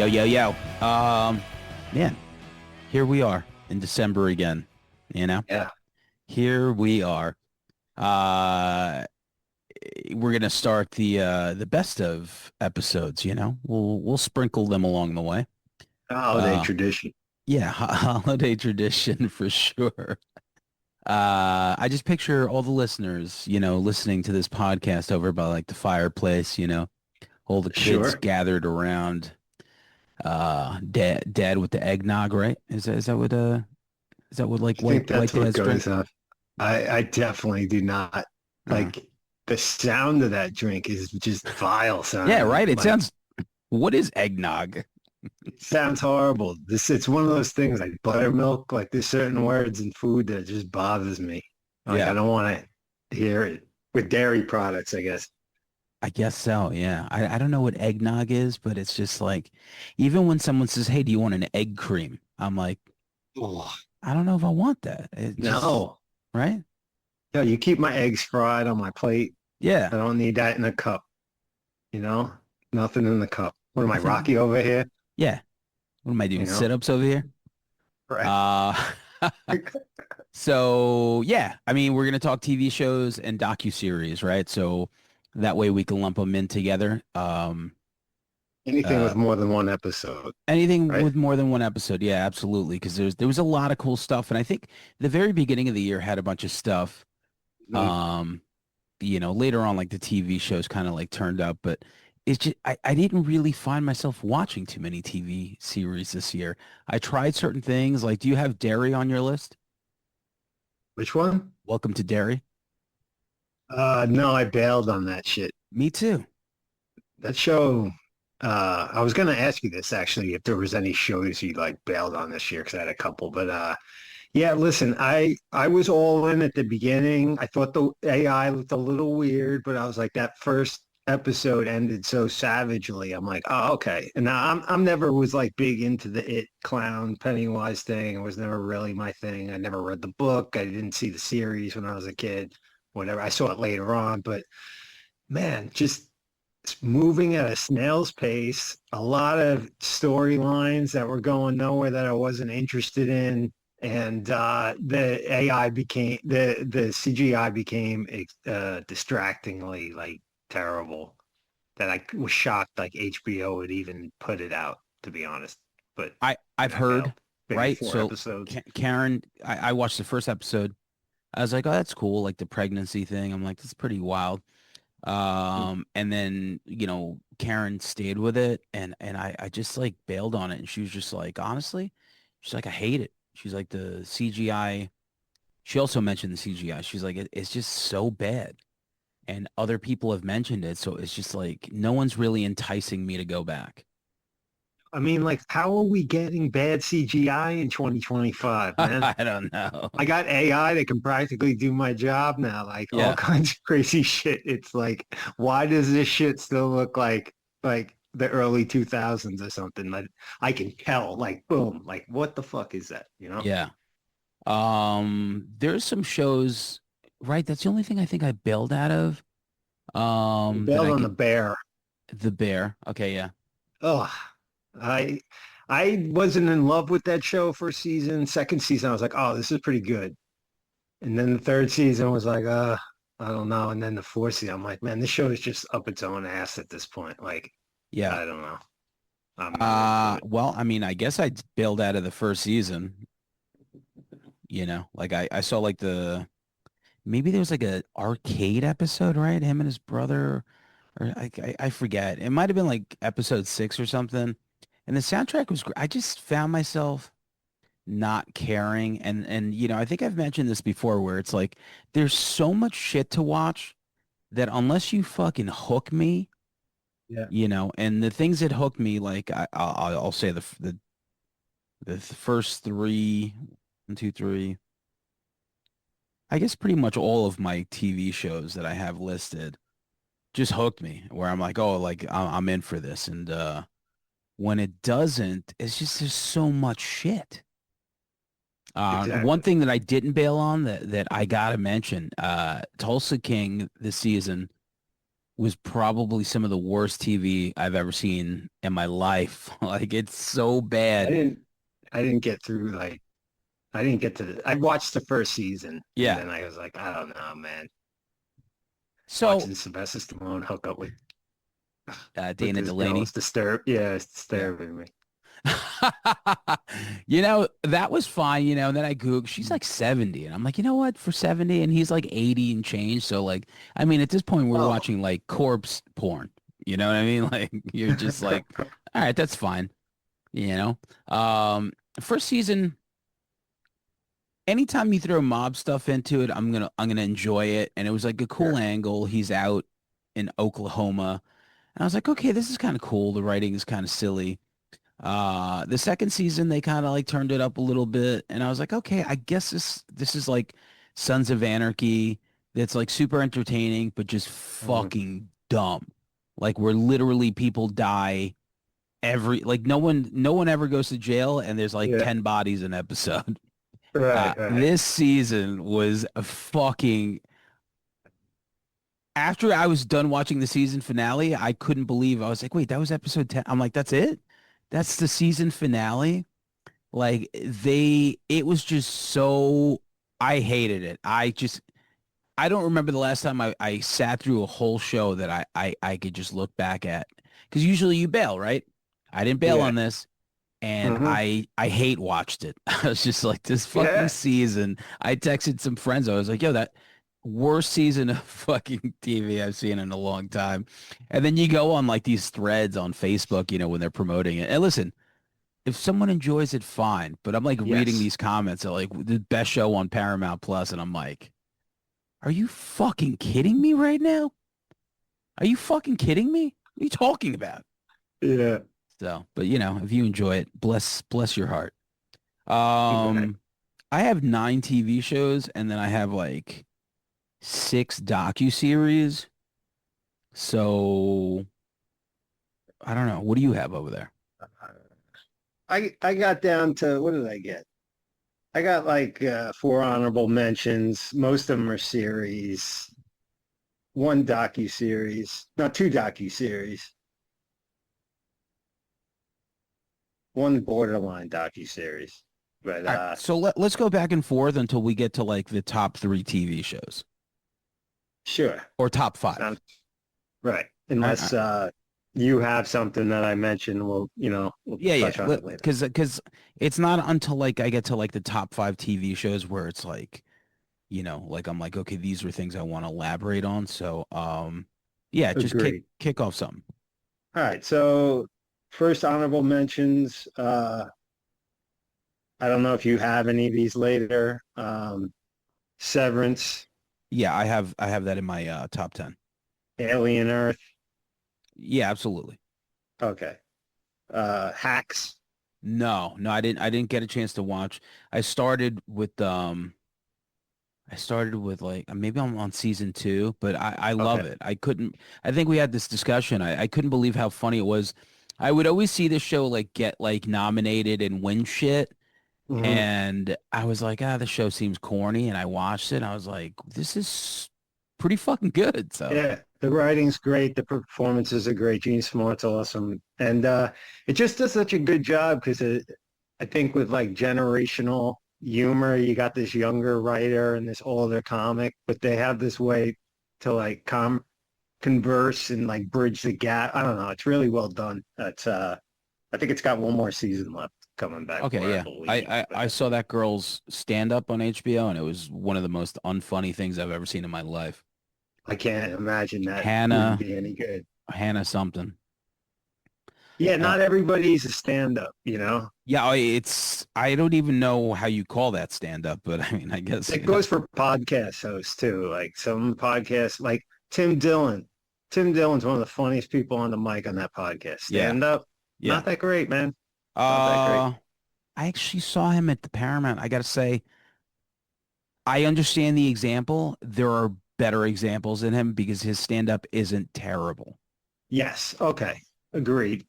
Yo, yo, yo. Man, here we are in December again, you know? Yeah. Here we are. Uh we're gonna start the best of episodes, you know? We'll sprinkle them along the way. Holiday Uh tradition. yeah, holiday tradition for sure. I just picture all the listeners, listening to this podcast over by like the fireplace, all the kids Sure. gathered around. Dad with the eggnog, right? Is that what like I think white that's what dads drink? goes on. I definitely do not Uh, like the sound of that drink is just vile yeah, sounding. right. It Like sounds. What is eggnog? it sounds horrible. It's one of those things like buttermilk, like there's certain words in food that just bothers me. Like I Yeah, don't want to hear it with dairy products, I guess. I guess so. Yeah, I don't know what eggnog is, but it's just like, even when someone says, "Hey, do you want an egg cream?" I'm like, Oh, I don't know if I want that. It just no. right. Yeah, you keep my eggs fried on my plate. Yeah, I don't need that in a cup, you know? Nothing in the cup. What am I, nothing. Rocky over here? Yeah. What am I You doing? know? Sit-ups over here? Right. Uh, so yeah, I mean, we're gonna talk TV shows and docu-series, right? So that way we can lump them in together. Anything Uh, with more than one episode, Anything right? with more than one episode, yeah, absolutely. Because there was a lot of cool stuff, and I think the very beginning of the year had a bunch of stuff. Mm. Um, Later on, like the TV shows kind of like turned up, but it's just I didn't really find myself watching too many TV series this year. I tried certain things. Like, do you have Derry on your list? Which one? Welcome to Derry. No, I bailed on that shit. Me too. That show, I was gonna ask you this actually, if there was any shows you like bailed on this year, because I had a couple, but yeah, listen, I was all in at the beginning. I thought the AI looked a little weird, but I was like, that first episode ended so savagely. I'm like, oh, okay. And now I'm never was like big into the it clown Pennywise thing. It was never really my thing. I never read the book. I didn't see the series when I was a kid. Whatever. I saw it later on, but man, just moving at a snail's pace. A lot of storylines that were going nowhere that I wasn't interested in, and the AI became the CGI became distractingly like terrible. That I was shocked like HBO would even put it out, to be honest. But I've I bailed. heard, Maybe right? four So episodes. Karen, I watched the first episode. I was like, oh, that's cool, like the pregnancy thing. I'm like, that's pretty wild. And then, Karen stayed with it and I just like bailed on it. And she was just like, honestly, she's like, I hate it. She's like the CGI. She also mentioned the CGI. She's like, it's just so bad. And other people have mentioned it. So it's just like, no one's really enticing me to go back. I mean, like, how are we getting bad CGI in 2025, man? I don't know. I got AI that can practically do my job now, like all Yeah. kinds of crazy shit. It's like, why does this shit still look like the early 2000s or something? Like I can tell, like boom, like what the fuck is that? You know? Yeah. There's some shows, right? That's the only thing I think I bailed out of. You That bailed I on get the bear. the bear. Okay, yeah. Oh, I I wasn't in love with that show first season. Second season, I was like, oh, this is pretty good. And then the third season was like, I don't know. And then the fourth season, I'm like, man, this show is just up its own ass at this point. Like, Yeah. I don't know. I'm not into it. Well, I mean, I guess I bailed out of the first season, like I saw like maybe there was like a arcade episode, right? Him and his brother, or I forget. It might have been like episode 6 or something. And the soundtrack was great. I just found myself not caring. And I think I've mentioned this before where it's like there's so much shit to watch that unless you fucking hook me, Yeah. and the things that hook me, like I'll say the first three, one, two, three, I guess pretty much all of my TV shows that I have listed just hooked me where I'm like, oh, like I'm in for this. And when it doesn't, it's just there's so much shit. One Exactly. thing that I didn't bail on that I gotta mention, Tulsa King this season. was probably some of the worst TV I've ever seen in my life. Like it's so I bad. didn't I didn't get through I didn't get to I watched the first season and Yeah. then I was like, I don't know, man. So, Watching Sylvester Stallone hook up with Dana this girl Delaney. is it's Yeah. disturbing me. That was fine, and then I Googled, she's like 70. And I'm like, you know what, for 70, and he's like 80 and change. So like, I mean, at this point we're Oh. watching like corpse porn. You know what I mean? Like you're just like, all right, that's fine. You know? First season, anytime you throw mob stuff into it, I'm gonna enjoy it. And it was like a cool Sure. angle. He's out in Oklahoma. And I was like, okay, this is kind of cool. The writing is kind of silly. The second season they kind of like turned it up a little bit, and I was like, okay, I guess this is like Sons of Anarchy. That's like super entertaining, but just Mhm. fucking dumb. Like where literally people die like no one ever goes to jail, and there's like Yeah. 10 bodies an episode. Right, right. This season was a fucking after I was done watching the season finale, I couldn't believe I was like, wait, that was episode 10. I'm like, that's it? That's the season finale? Like it was just so, I hated it. I don't remember the last time I sat through a whole show that I could just look back at. Because usually you bail, right? I didn't bail Yeah. on this. And Hmm. I hate watched it. I was just like, this fucking Yeah. season. I texted some friends. I was like, yo, that worst season of fucking TV I've seen in a long time. And then you go on like these threads on Facebook, when they're promoting it. And listen, if someone enjoys it, fine. But I'm like reading Yes. these comments that like the best show on Paramount Plus, and I'm like, are you fucking kidding me right now? Are you fucking kidding me? What are you talking about? Yeah. So, but if you enjoy it, bless your heart. Right. Um, I have 9 TV shows, and then I have like 6 docu-series. So I don't know. What do you have over there? I got down to what did I get? I got like four honorable mentions. Most of them are series. One docu-series. No, two docu-series. One borderline docu-series. But All right, so let's go back and forth until we get to like the top 3 TV shows sure. or top Sounds five. right. All right, all Unless right. you have something that I mentioned, we'll Yeah, yeah. touch on it later. Because it's not until like I get to like the top 5 TV shows where it's like, like I'm like, okay, these are things I want to elaborate on. So, yeah, just kick Agreed. kick off something. All right. So first honorable mentions. I don't know if you have any of these later. Severance, Yeah, I have that in my top 10. Alien Earth. Yeah, absolutely. Okay. Hacks. No, no, I didn't get a chance to watch. I started with like maybe I'm on season 2, but I love Okay. it. I think we had this discussion. I couldn't believe how funny it was. I would always see this show like get like nominated and win shit. Hmm. And I was like, the show seems corny. And I watched it. And I was like, this is pretty fucking good. So Yeah, the writing's great. The performances are great. Gene Smart's awesome, and it just does such a good job because I think with like generational humor, you got this younger writer and this older comic, but they have this way to like converse and like bridge the gap. I don't know. It's really well done. I think it's got one more season left coming back okay, for, I yeah. I, believe. I, I But saw that girl's stand up on HBO, and it was one of the most unfunny things I've ever seen in my life. I can't imagine that wouldn't Hannah, be any good. Hannah something. Yeah, Uh, not everybody's a stand-up. yeah, I don't even know how you call that stand up, but I mean, I guess, It goes for podcast hosts too. Like some podcasts, like Tim Dillon. Tim Dillon's one of the funniest people on the mic on that podcast. Yeah, Stand up, yeah. not that great, man. Not that great. Uh, I actually saw him at the Paramount. I gotta say, I understand the example. There are better examples than him because his stand up isn't terrible. Yes. Okay. Agreed.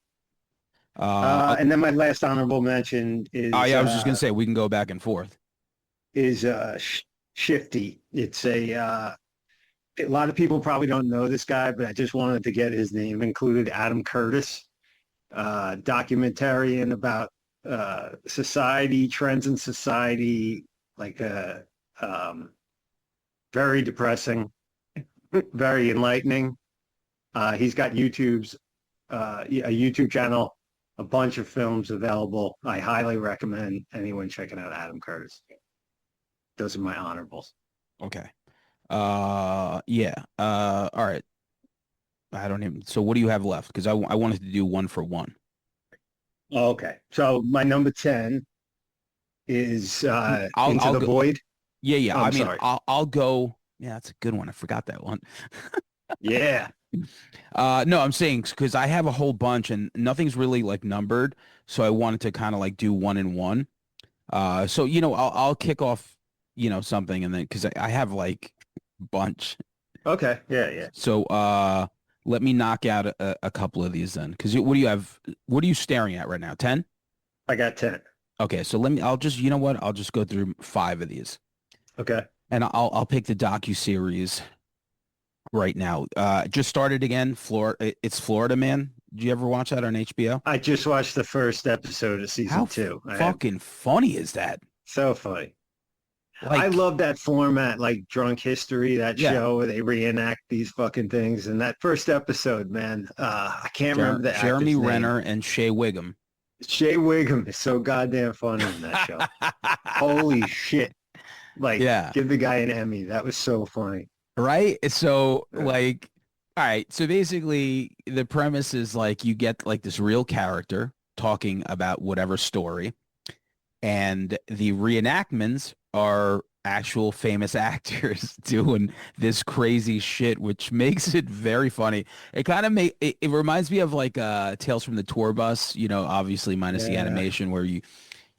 Uh, uh, And then my last honorable mention yeah, I was just gonna say we can go back and forth. is Shifty. It's a A lot of people probably don't know this guy, but I just wanted to get his name included. Adam Curtis, documentarian about society, trends in society, like um, very depressing, very enlightening. He's got a YouTube channel, a bunch of films available. I highly recommend anyone checking out Adam Curtis. Those are my honorables. Okay. Yeah. All right. I don't even. So what do you have left? Because I wanted to do one for one. Okay. So my number 10 is Into I'll the go. Void. Yeah, yeah. I I'm mean, sorry. I'll go. Yeah, that's a good one. I forgot that one. Yeah. No, I'm saying because I have a whole bunch and nothing's really like numbered, so I wanted to kind of like do one and one. So I'll kick off, something and then because I have like a bunch. Okay. Yeah. Yeah. So let me knock out a couple of these then. Because what do you have? What are you staring at right now? 10? I got 10. Okay, so I'll just, you know what? I'll just go through five of these. Okay. And I'll pick the docu-series right now. Just started again. It's Florida Man. Did you ever watch that on HBO? I just watched the first episode of How season two. I have fucking funny is that? so funny. I Like, love that format, like Drunk History, that yeah, show where they reenact these fucking things. And that first episode, man, I can't remember the Jeremy actor's name. Renner and Shea Wiggum. Shea Wiggum is so goddamn funny in that show. Holy shit. Like, Yeah, give the guy an Emmy. That was so funny. right? So Uh, like, all right. So basically, the premise is like you get like this real character talking about whatever story, and the reenactments are actual famous actors doing this crazy shit, which makes it very funny. It kind of it reminds me of like Tales from the Tour Bus, obviously minus the yeah. animation where you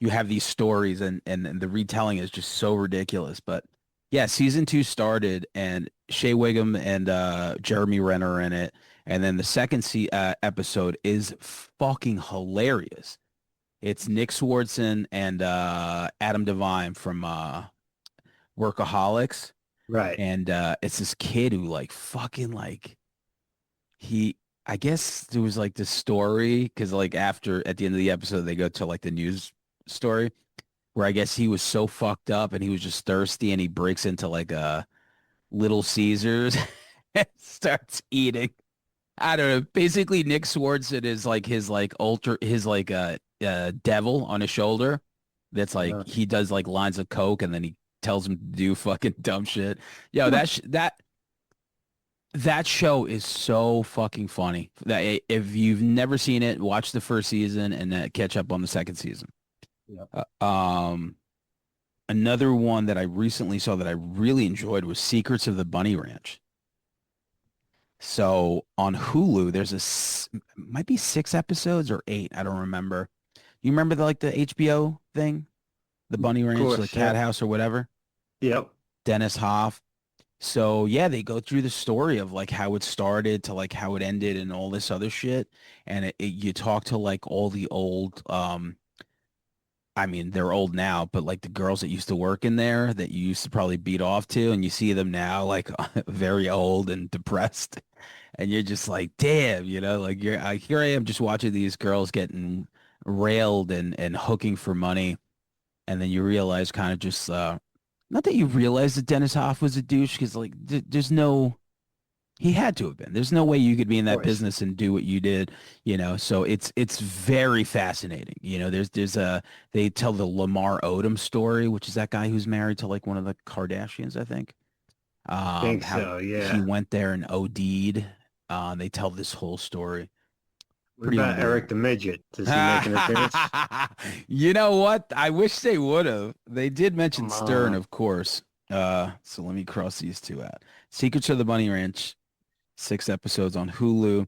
have these stories and the retelling is just so ridiculous. But yeah, season two started and Shea Wiggum and Jeremy Renner are in it. And then the second episode is fucking hilarious. It's Nick Swardson and Adam Devine from Workaholics. Right. And it's this kid who like fucking like he I guess there was like this story because like after at the end of the episode they go to like the news story where I guess he was so fucked up and he was just thirsty and he breaks into like a Little Caesars and starts eating. I don't know. Basically, Nick Swardson is like his like ultra his like devil on his shoulder. That's like Uh, he does like lines of coke and then he tells him to do fucking dumb shit. Yo, that show is so fucking funny. That if you've never seen it, watch the first season and catch up on the second season. yeah. Another one that I recently saw that I really enjoyed was Secrets of the Bunny Ranch. So on Hulu, there's might be 6 episodes or 8. I don't remember. You remember the HBO thing, the Bunny Of Ranch, the course. Cat Yeah. House or whatever? Yep. Dennis Hoff. So yeah, they go through the story of like how it started to like how it ended and all this other shit. And you talk to like all the old, I mean, they're old now, but like the girls that used to work in there that you used to probably beat off to, and you see them now like very old and depressed. And you're just like, damn, like here I am just watching these girls getting railed and hooking for money. And then you realize kind of just, not that you realize that Dennis Hoff was a douche because like there's no, he had to have been. There's no way you could be in Of that course. business and do what you did, So it's very fascinating. There's a they tell the Lamar Odom story, which is that guy who's married to like one of the Kardashians, I think. Think How so. he Yeah. went there and OD'd. They tell this whole story. What Pretty about Eric unbelievable. the Midget? Does he make an appearance? You know what? I wish they would have. They did mention Come Stern, on. of course. So let me cross these two out. Secrets of the Bunny Ranch, 6 episodes on Hulu.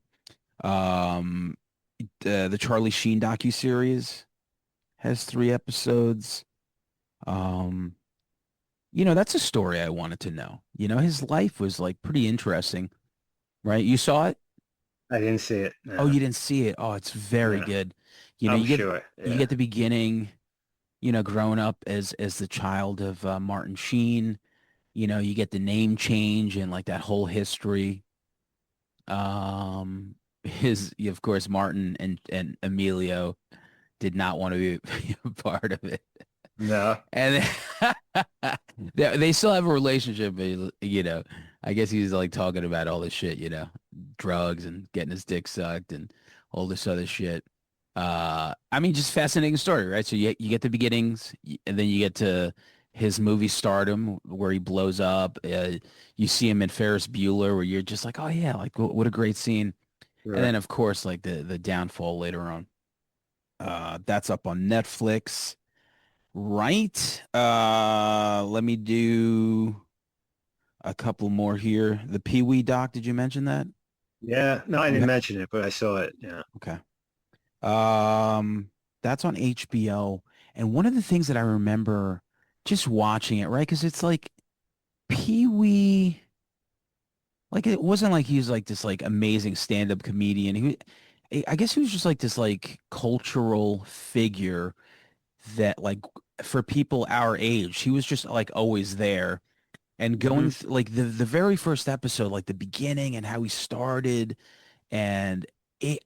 Um, the Charlie Sheen docu-series has 3 episodes. Um, that's a story I wanted to know. His life was like pretty interesting, right? You saw it? I didn't see it. Oh, No. you didn't see it. Oh, it's very No. good. I'm You get sure. you Yeah. get the beginning, growing up as the child of Martin Sheen. You get the name change and like that whole history. His, of course, Martin and Emilio did not want to be a part of it. No. And they still have a relationship, but, I guess he's like talking about all this shit, drugs and getting his dick sucked and all this other shit. I mean, just fascinating story, right? So you get the beginnings, and then you get to his movie stardom where he blows up. You see him in Ferris Bueller, where you're just like, oh yeah, like what a great scene. And then Right. of course, like the downfall later on. That's up on Netflix. Right. Let me do a couple more here. The Pee Wee doc, did you mention that? Yeah. No, I You didn't ha mention it, but I saw it. Yeah. okay. That's on HBO. And one of the things that I remember just watching it, right? Because it's like Pee Wee, like it wasn't like he was like this like amazing stand-up comedian. I guess he was just like this like cultural figure that like for people our age, he was just like always there. And Hmm. going like the very first episode, like the beginning and how he started, and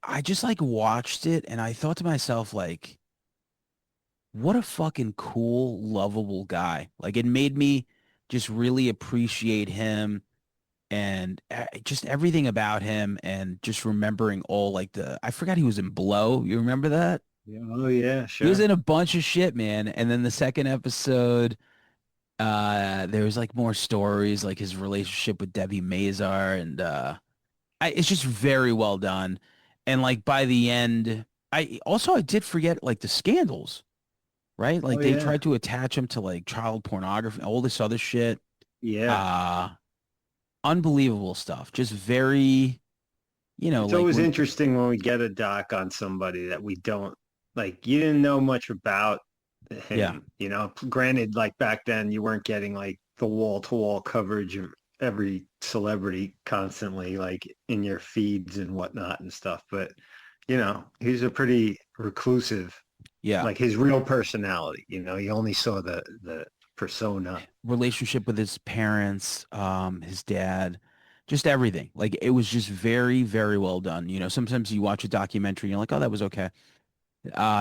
I just like watched it and I thought to myself like, what a fucking cool, lovable guy. Like it made me just really appreciate him and just everything about him and just remembering all like I forgot he was in Blow. You remember that? Yeah. Oh, yeah, He was sure. in a bunch of shit, man. And then the second episode, there was like more stories, like his relationship with Debbie Mazar, and it's just very well done. And like by the end, I did forget like the scandals, right? Oh, Like they yeah. tried to attach him to like child pornography, all this other shit. Yeah. Uh, Unbelievable stuff. Just very, It's like always when, interesting when we get a doc on somebody that we don't like. You didn't know much about yeah, him, you know. Granted, like back then, you weren't getting like the wall-to-wall coverage of every celebrity constantly, like in your feeds and whatnot and stuff. But he's a pretty reclusive, yeah. like his real personality. You only saw the persona. Relationship with his parents, his dad, just everything. Like it was just very, very well done. Sometimes you watch a documentary and you're like, oh, that was okay.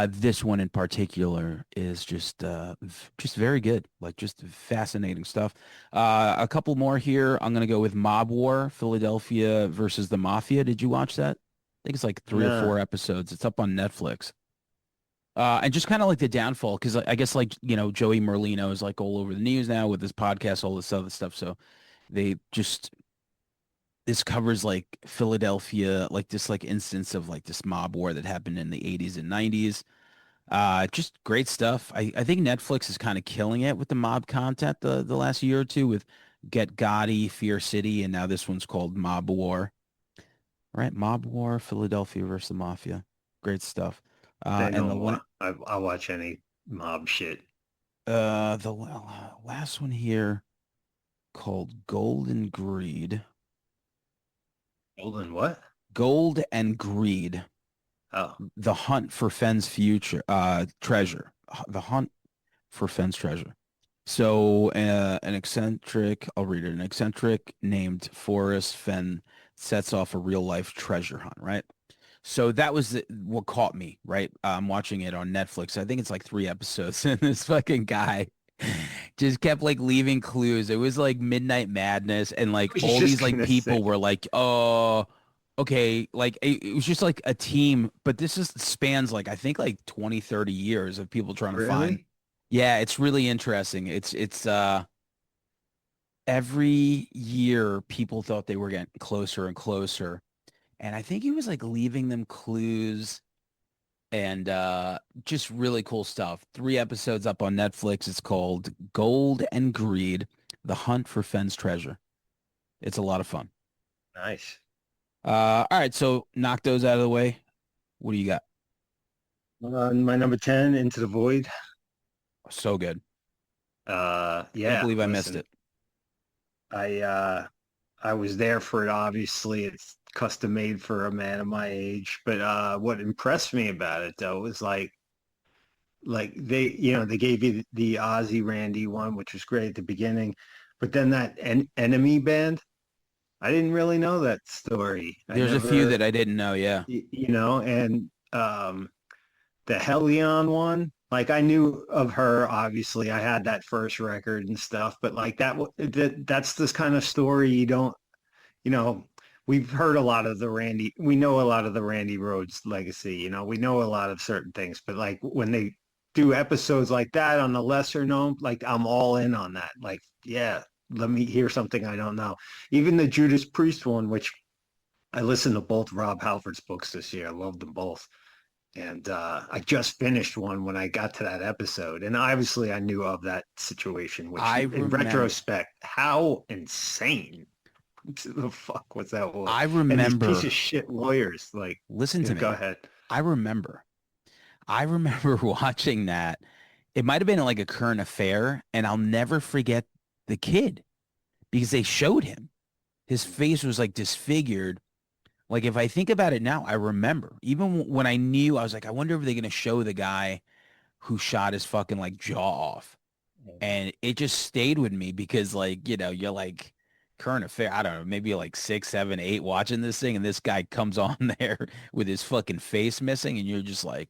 This one in particular is just very good. Like just fascinating stuff. A couple more here. I'm gonna go with Mob War, Philadelphia versus the Mafia. Did you watch that? I think it's like three or Nah, four episodes. It's up on Netflix. And just kind of like the downfall, because I guess like Joey Merlino is like all over the news now with his podcast, all this other stuff. So they just this covers like Philadelphia, like this like instance of like this mob war that happened in the 80s and 90s. Just great stuff. I think Netflix is kind of killing it with the mob content the last year or two with Get Gotti, Fear City, and now this one's called Mob War. Right? Mob War, Philadelphia versus the Mafia. Great stuff. say And no the one more. I'll watch any mob shit. last one here called Gold and Greed. Golden what? Gold and Greed. Oh, The Hunt for Fenn's future treasure. The Hunt for Fenn's treasure. So an eccentric, I'll read it. An eccentric named Forrest Fenn sets off a real life treasure hunt, right? So that was what caught me, right? I'm watching it on Netflix. I think it's like three episodes, and this fucking guy just kept like leaving clues. It was like Midnight Madness, and like I was all just these like gonna say, people were like, "Oh, okay." Like it was just like a team, but this is spans like I think like 20, 30 years of people trying to find. really? Yeah, it's really interesting. It's every year people thought they were getting closer and closer. And I think he was like leaving them clues and just really cool stuff. Three episodes up on Netflix. It's called Gold and Greed: The Hunt for Fenn's Treasure. It's a lot of fun. Nice. All right, so knock those out of the way. What do you got? My number 10, Into the Void. So good. Can't Yeah, believe I missed listen, it. I uh I was there for it. Obviously, it's custom made for a man of my age. But what impressed me about it though was like they gave you the Ozzy Randy one, which was great at the beginning, But then that enemy band, I didn't really know that story. I There's a few never, that I didn't know. Yeah. you know, and the Helion one, like I knew of her, obviously. I had that first record and stuff, but like that's this kind of story you don't, you know, we've heard a lot of the Randy, we know a lot of the Randy Rhoads legacy, you know, we know a lot of certain things, but like when they do episodes like that on the lesser known, like I'm all in on that. Like, yeah, let me hear something I don't know. Even the Judas Priest one, which I listened to both Rob Halford's books this year. I loved them both. And I just finished one when I got to that episode. And obviously I knew of that situation, which I in remember. retrospect, how insane the fuck was that was? I And these piece remember. of shit lawyers, like, Listen to go me. ahead. I remember. I remember watching that. It might have been like a current affair, and I'll never forget the kid because they showed him. His face was like disfigured. Like if I think about it now, I remember. Even when I knew, I was like, I wonder if they're gonna show the guy who shot his fucking like jaw off. And it just stayed with me because like, you're like current affair. I don't know, maybe like 6, 7, 8 watching this thing, and this guy comes on there with his fucking face missing, and you're just like,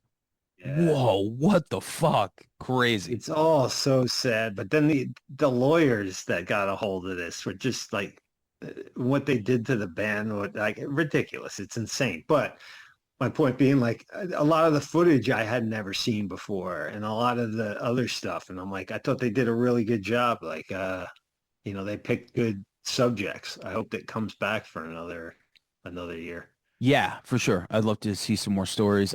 Yeah. whoa, what the fuck? Crazy. It's all so sad. But then the lawyers that got a hold of this were just like what they did to the band, like ridiculous. It's insane. But my point being, like a lot of the footage I had never seen before, and a lot of the other stuff, and I'm like, I thought they did a really good job. Like, they picked good subjects. I hope that comes back for another year. Yeah, for sure. I'd love to see some more stories.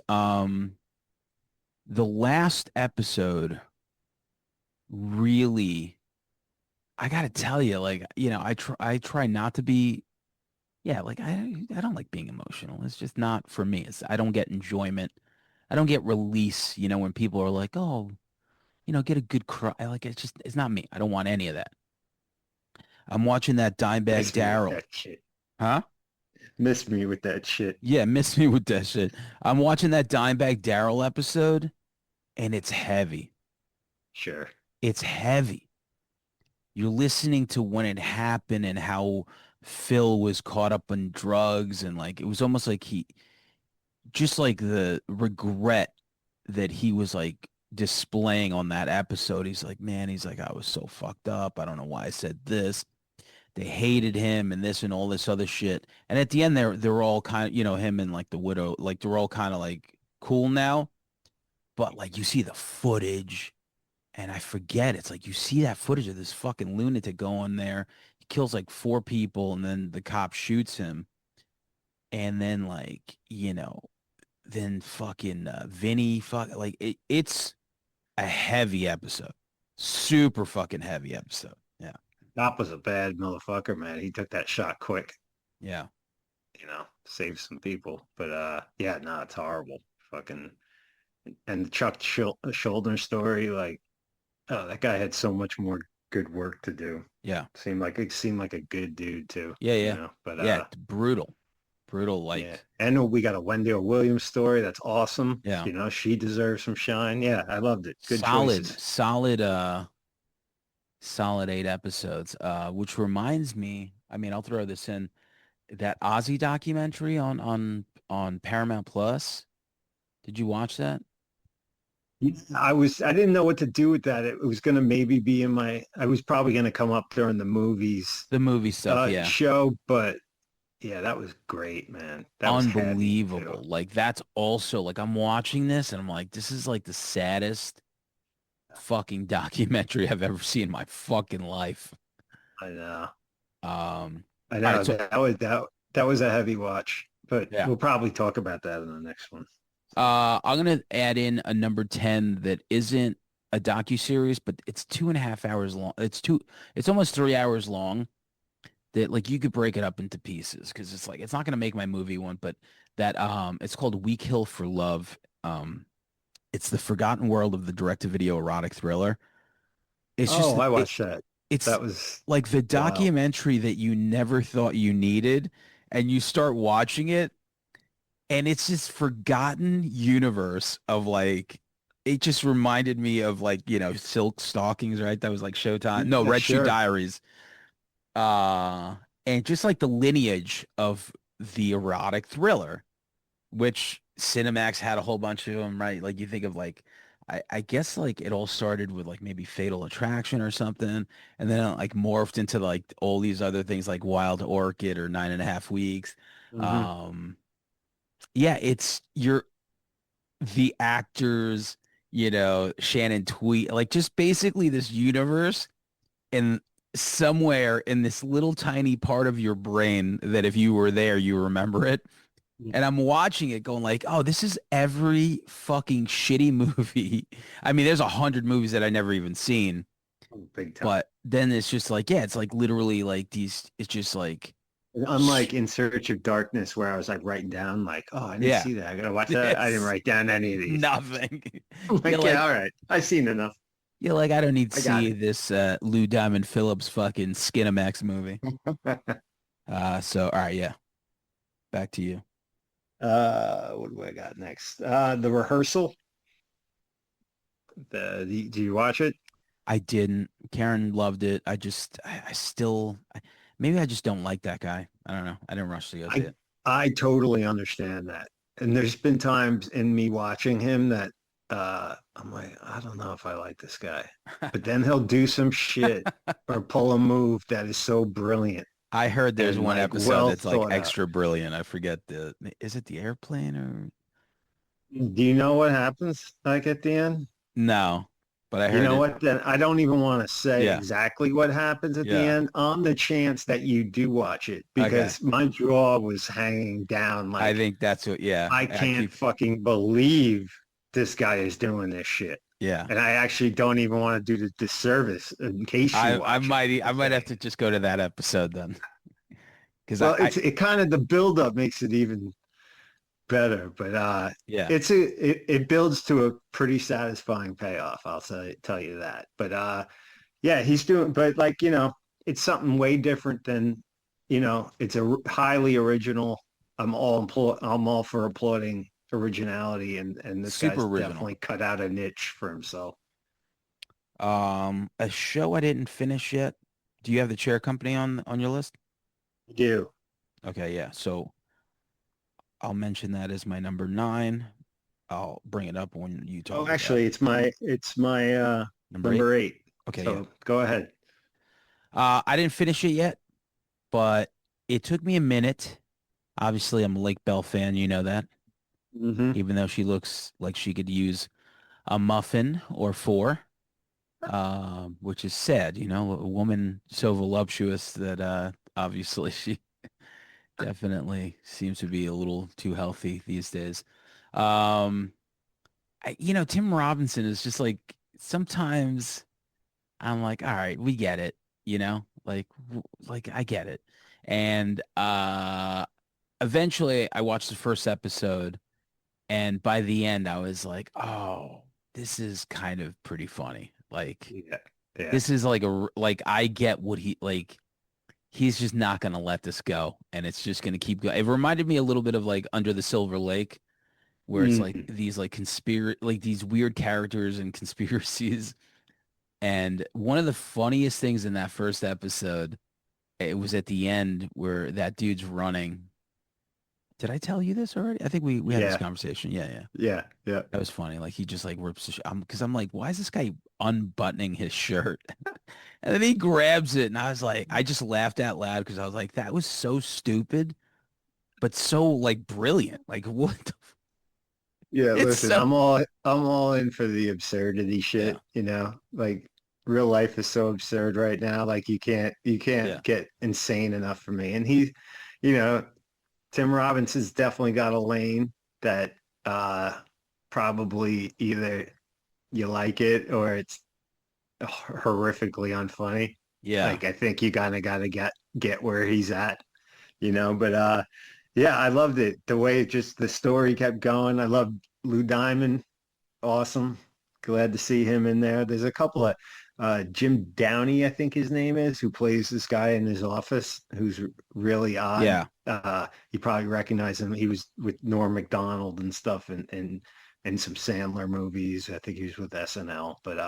The last episode really, I gotta tell you, like, I try not to be, yeah, like I don't like being emotional. It's just not for me. I don't get enjoyment. I don't get release, when people are like, oh, get a good cry. Like it's not me. I don't want any of that. I'm watching that Dimebag Miss me with Daryl. that shit. Huh? Miss me with that shit. Yeah, miss me with that shit. I'm watching that Dimebag Daryl episode, and it's heavy. Sure. It's heavy. You're listening to when it happened and how Phil was caught up in drugs, and like it was almost like he just like the regret that he was like displaying on that episode. He's like, man, he's like, I was so fucked up. I don't know why I said this. They hated him and this and all this other shit. And at the end, they're all kind of, him and like the widow, like they're all kind of like cool now. But like you see the footage, and I forget, it's like you see that footage of this fucking lunatic going there. He kills like 4 people, and then the cop shoots him. And then like, then fucking Vinny, like it's a heavy episode. Super fucking heavy episode. Yeah. Doc was a bad motherfucker, man. He took that shot quick, Yeah. saved some people. But yeah, no, it's horrible. Fucking and the Chuck Schuldiner story, like, oh, that guy had so much more good work to do. Yeah. Seemed like a good dude too, Yeah. Yeah. But Yeah. Brutal. Brutal. yeah. Like, And we got a Wendell Williams story. That's awesome. yeah. She deserves some shine. Yeah, I loved it. Good Solid, choices. solid, solid 8 episodes. Which reminds me, I mean, I'll throw this in, that Ozzy documentary on Paramount Plus. Did you watch that? I didn't know what to do with that. It was going to maybe be I was probably going to come up during the movies The movie stuff, yeah. show, but yeah, that was great, man. That was heavy too. Unbelievable. Like that's also like I'm watching this and I'm like, this is like the saddest fucking documentary I've ever seen in my fucking life. I know. Um, I all know right, so that was a heavy watch, but yeah. we'll probably talk about that in the next one. I'm gonna add in a number 10 that isn't a docu-series, but it's 2.5 hours long. It's almost 3 hours long. That like you could break it up into pieces because it's like it's not gonna make my movie one, but that it's called Weak Hill for Love. It's the forgotten world of the direct-to-video erotic thriller. It's just Oh, I it watched that. it's That was like the wild. documentary that you never thought you needed, and you start watching it, and it's this forgotten universe of like it just reminded me of like, Silk Stockings, right? That was like Showtime. No, Yeah, Red Shoe sure. Diaries. Uh, and just like the lineage of the erotic thriller, which Cinemax had a whole bunch of them, right? Like you think of like, I guess like it all started with like maybe Fatal Attraction or something, and then it like morphed into like all these other things like Wild Orchid or 9.5 Weeks. Hmm. Um, yeah, it's the actors, Shannon Tweet, like just basically this universe and somewhere in this little tiny part of your brain that if you were there, you remember it. And I'm watching it going like, oh, this is every fucking shitty movie. I mean, there's 100 movies that I never even seen, Big time. but then it's just like, yeah, it's like literally like it's just like, Unlike In Search of Darkness, where I was like writing down, like, oh, I didn't yeah, see that. I gotta watch that. I didn't it's write down any of these. nothing. I'm You're like, yeah, like, all right. I've seen enough. I don't need to I got see this Lou Diamond Phillips fucking Skinamax movie. it. So all right, yeah, back to you. What do I got next? The Rehearsal. Do you watch it? I didn't. Karen loved it. I still, maybe I just don't like that guy. I don't know. I didn't rush to go see I it. I totally understand that. And there's been times in me watching him that I'm like, I don't know if I like this guy. But then he'll do some shit or pull a move that is so brilliant I heard there's and one like episode well that's like thought out. extra brilliant. I forget is it the airplane or Do you know what happens like at the end? no, but I You heard know it. what? Then I don't even want to say Yeah. exactly what happens at the Yeah. end on the chance that you do watch it Okay. because my jaw was hanging down I like think that's what, yeah. I I can't keep, fucking believe this guy is doing this shit. yeah. And I actually don't even want to do the disservice in case you watch it I to might have say, to just go to that episode then. Because well, it kind of the buildup makes it even better, but yeah. it builds to a pretty satisfying payoff. I'll tell you that. But yeah, he's doing, but like, it's something way different than, it's a highly original. I'm all for applauding originality and this Super guy's original. definitely cut out a niche for himself. A show I didn't finish yet. Do you have the Chair Company on your list? I do. Okay, yeah. So I'll mention that as my number nine. I'll bring it up when you Oh, talk about actually, it's my number eight. number 8. Okay, yeah. So go ahead. I didn't finish it yet, but it took me a minute. Obviously, I'm a Lake Bell fan, you know that. Hmm. Even though she looks like she could use a muffin or four, which is sad, a woman so voluptuous that obviously she definitely seems to be a little too healthy these days. Um, Tim Robinson is just like sometimes I'm like, all right, we get it, like I get it. And eventually I watched the first episode and by the end I was like, oh, this is kind of pretty funny. Like Yeah. Yeah. this is like like I get what he's just not going to let this go and it's just going to keep going. It reminded me a little bit of like Under the Silver Lake where it's like Mm. these like like these weird characters and conspiracies. And one of the funniest things in that first episode, it was at the end where that dude's running. Did I tell you this already? I think we had this Yeah. conversation. Yeah, yeah. Yeah. Yeah. That was funny. Like he just like rips the because I'm like, why is this guy unbuttoning his shirt? And then he grabs it and I was like, I just laughed out loud because I was like, that was so stupid, but so like brilliant. Like what Yeah, it's listen, so I'm all in for the absurdity yeah, shit, Like real life is so absurd right now. Like you yeah, can't get insane enough for me. And he, you know, Tim Robinson's definitely got a lane that probably either you like it or it's horrifically unfunny. yeah. Like I think you kind of got to get where he's at, but yeah, I loved it. The way just the story kept going. I loved Lou Diamond. Awesome. Glad to see him in there. There's a couple of Jim Downey, I think his name is, who plays this guy in his office who's really odd. Yeah. You probably recognize him. He was with Norm Macdonald and stuff and some Sandler movies. I think he was with SNL, but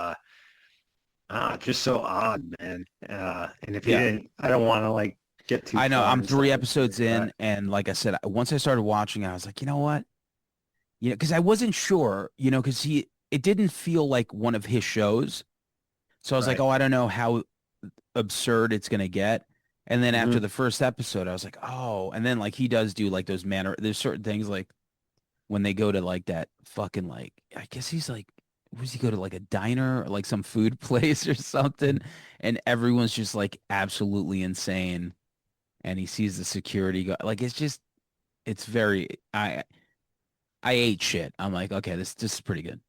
just so odd, man. And if you Yeah. didn't, I don't want to like get too I know far I'm and stuff. three But if you episodes in, and like I said, once I started watching it, I was like, you know what? Because I wasn't sure, because it didn't feel like one of his shows. So I was like, right. oh, I don't know how absurd it's gonna get. And then after Hmm. the first episode, I was like, oh, and then like he does do like those manner. There's certain things like when they go to like that fucking like I guess he's like, where does he go to like a diner or like some food place or something, and everyone's just like absolutely insane, and he sees the security guy. Like it's just it's very I ate shit. I'm like, okay, this is pretty good.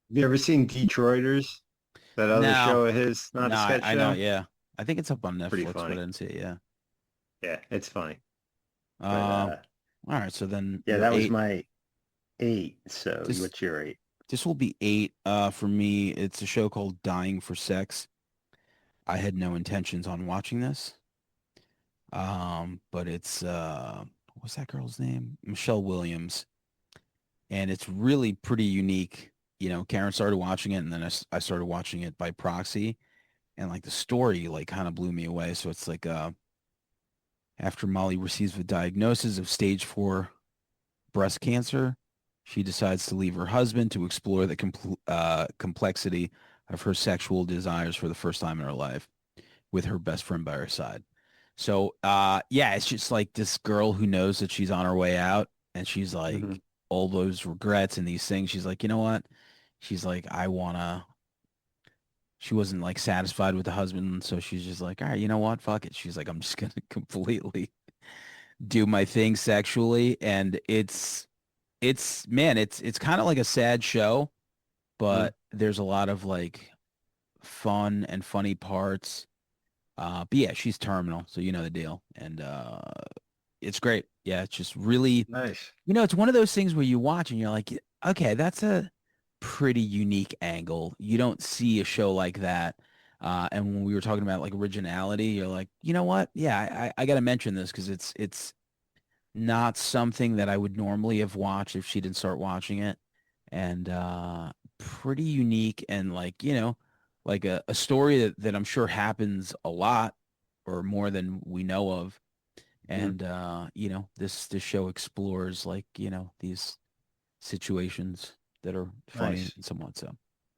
Have you ever seen Detroiters? That other No, show of his, not no, a sketch I know, show? yeah. I think it's up on Pretty Netflix, but I funny. didn't see it, yeah. Yeah, it's funny. But Um, all right, so then yeah, you're that was eight. my eight. So This what's your eight? this will be eight. For me, it's a show called Dying for Sex. I had no intentions on watching this. But it's what's that girl's name? Michelle Williams. And it's really pretty unique. Karen started watching it and then I started watching it by proxy. And like the story like kind of blew me away. So it's like after Molly receives the diagnosis of stage 4 breast cancer, she decides to leave her husband to explore the complexity of her sexual desires for the first time in her life with her best friend by her side. So, yeah, it's just like this girl who knows that she's on her way out and she's Hmm. like all those regrets and these things. She's like, you know what? She's like, she wasn't like satisfied with the husband. So she's just like, all right, you know what? Fuck it. She's like, I'm just going to completely do my thing sexually. And man, it's kind of like a sad show, Hmm. but there's a lot of like fun and funny parts. But yeah, she's terminal, so you know the deal. And it's great. Yeah, it's just really, Nice. it's one of those things where you watch and you're like, okay, that's a pretty unique angle. You don't see a show like that. And when we were talking about like originality, you're like, you know what? Yeah, I got to mention this because it's not something that I would normally have watched if she didn't start watching it. And pretty unique and like, like a story that I'm sure happens a lot or more than we know of. Hmm. And this show explores like, these situations that are funny Nice. and somewhat so.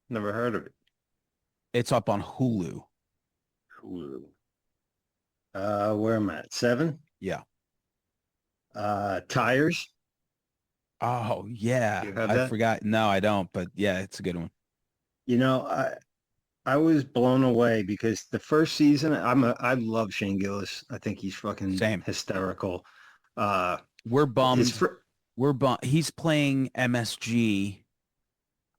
Never heard of it. It's up on Hulu. Hulu. Where am I at? Seven? Yeah. Tires. Oh, yeah. You have I that? forgot. No, I don't, but yeah, it's a good one. You know, I was blown away because the first season, I love Shane Gillis. I think he's fucking Same. hysterical. Uh, We're his bummed. fr We're bummed. He's playing MSG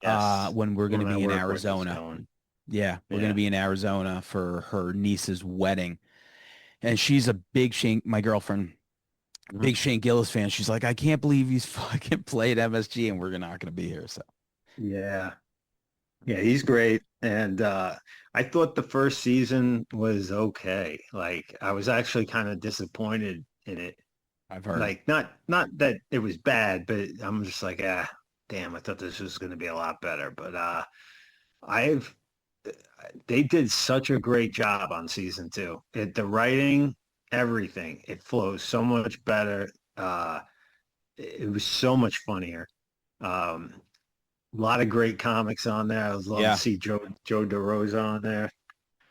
Yes, when we're going to woman I be in work with is Arizona. going. Yeah, we're going to Yeah. be in Arizona for her niece's wedding. And she's a big my girlfriend, Mhm. big Shane Gillis fan. She's like, I can't believe he's fucking played MSG and we're not going to be here. So Yeah. Yeah, he's great. And I thought the first season was okay. Like I was actually kind of disappointed in it. I've heard. Like not that it was bad, but I'm just like, damn, I thought this was going to be a lot better. But I've they did such a great job on season two. The writing, everything, it flows so much better. It was so much funnier. Um, a lot of great comics on there. I was love to Yeah, see Joe DeRosa on there.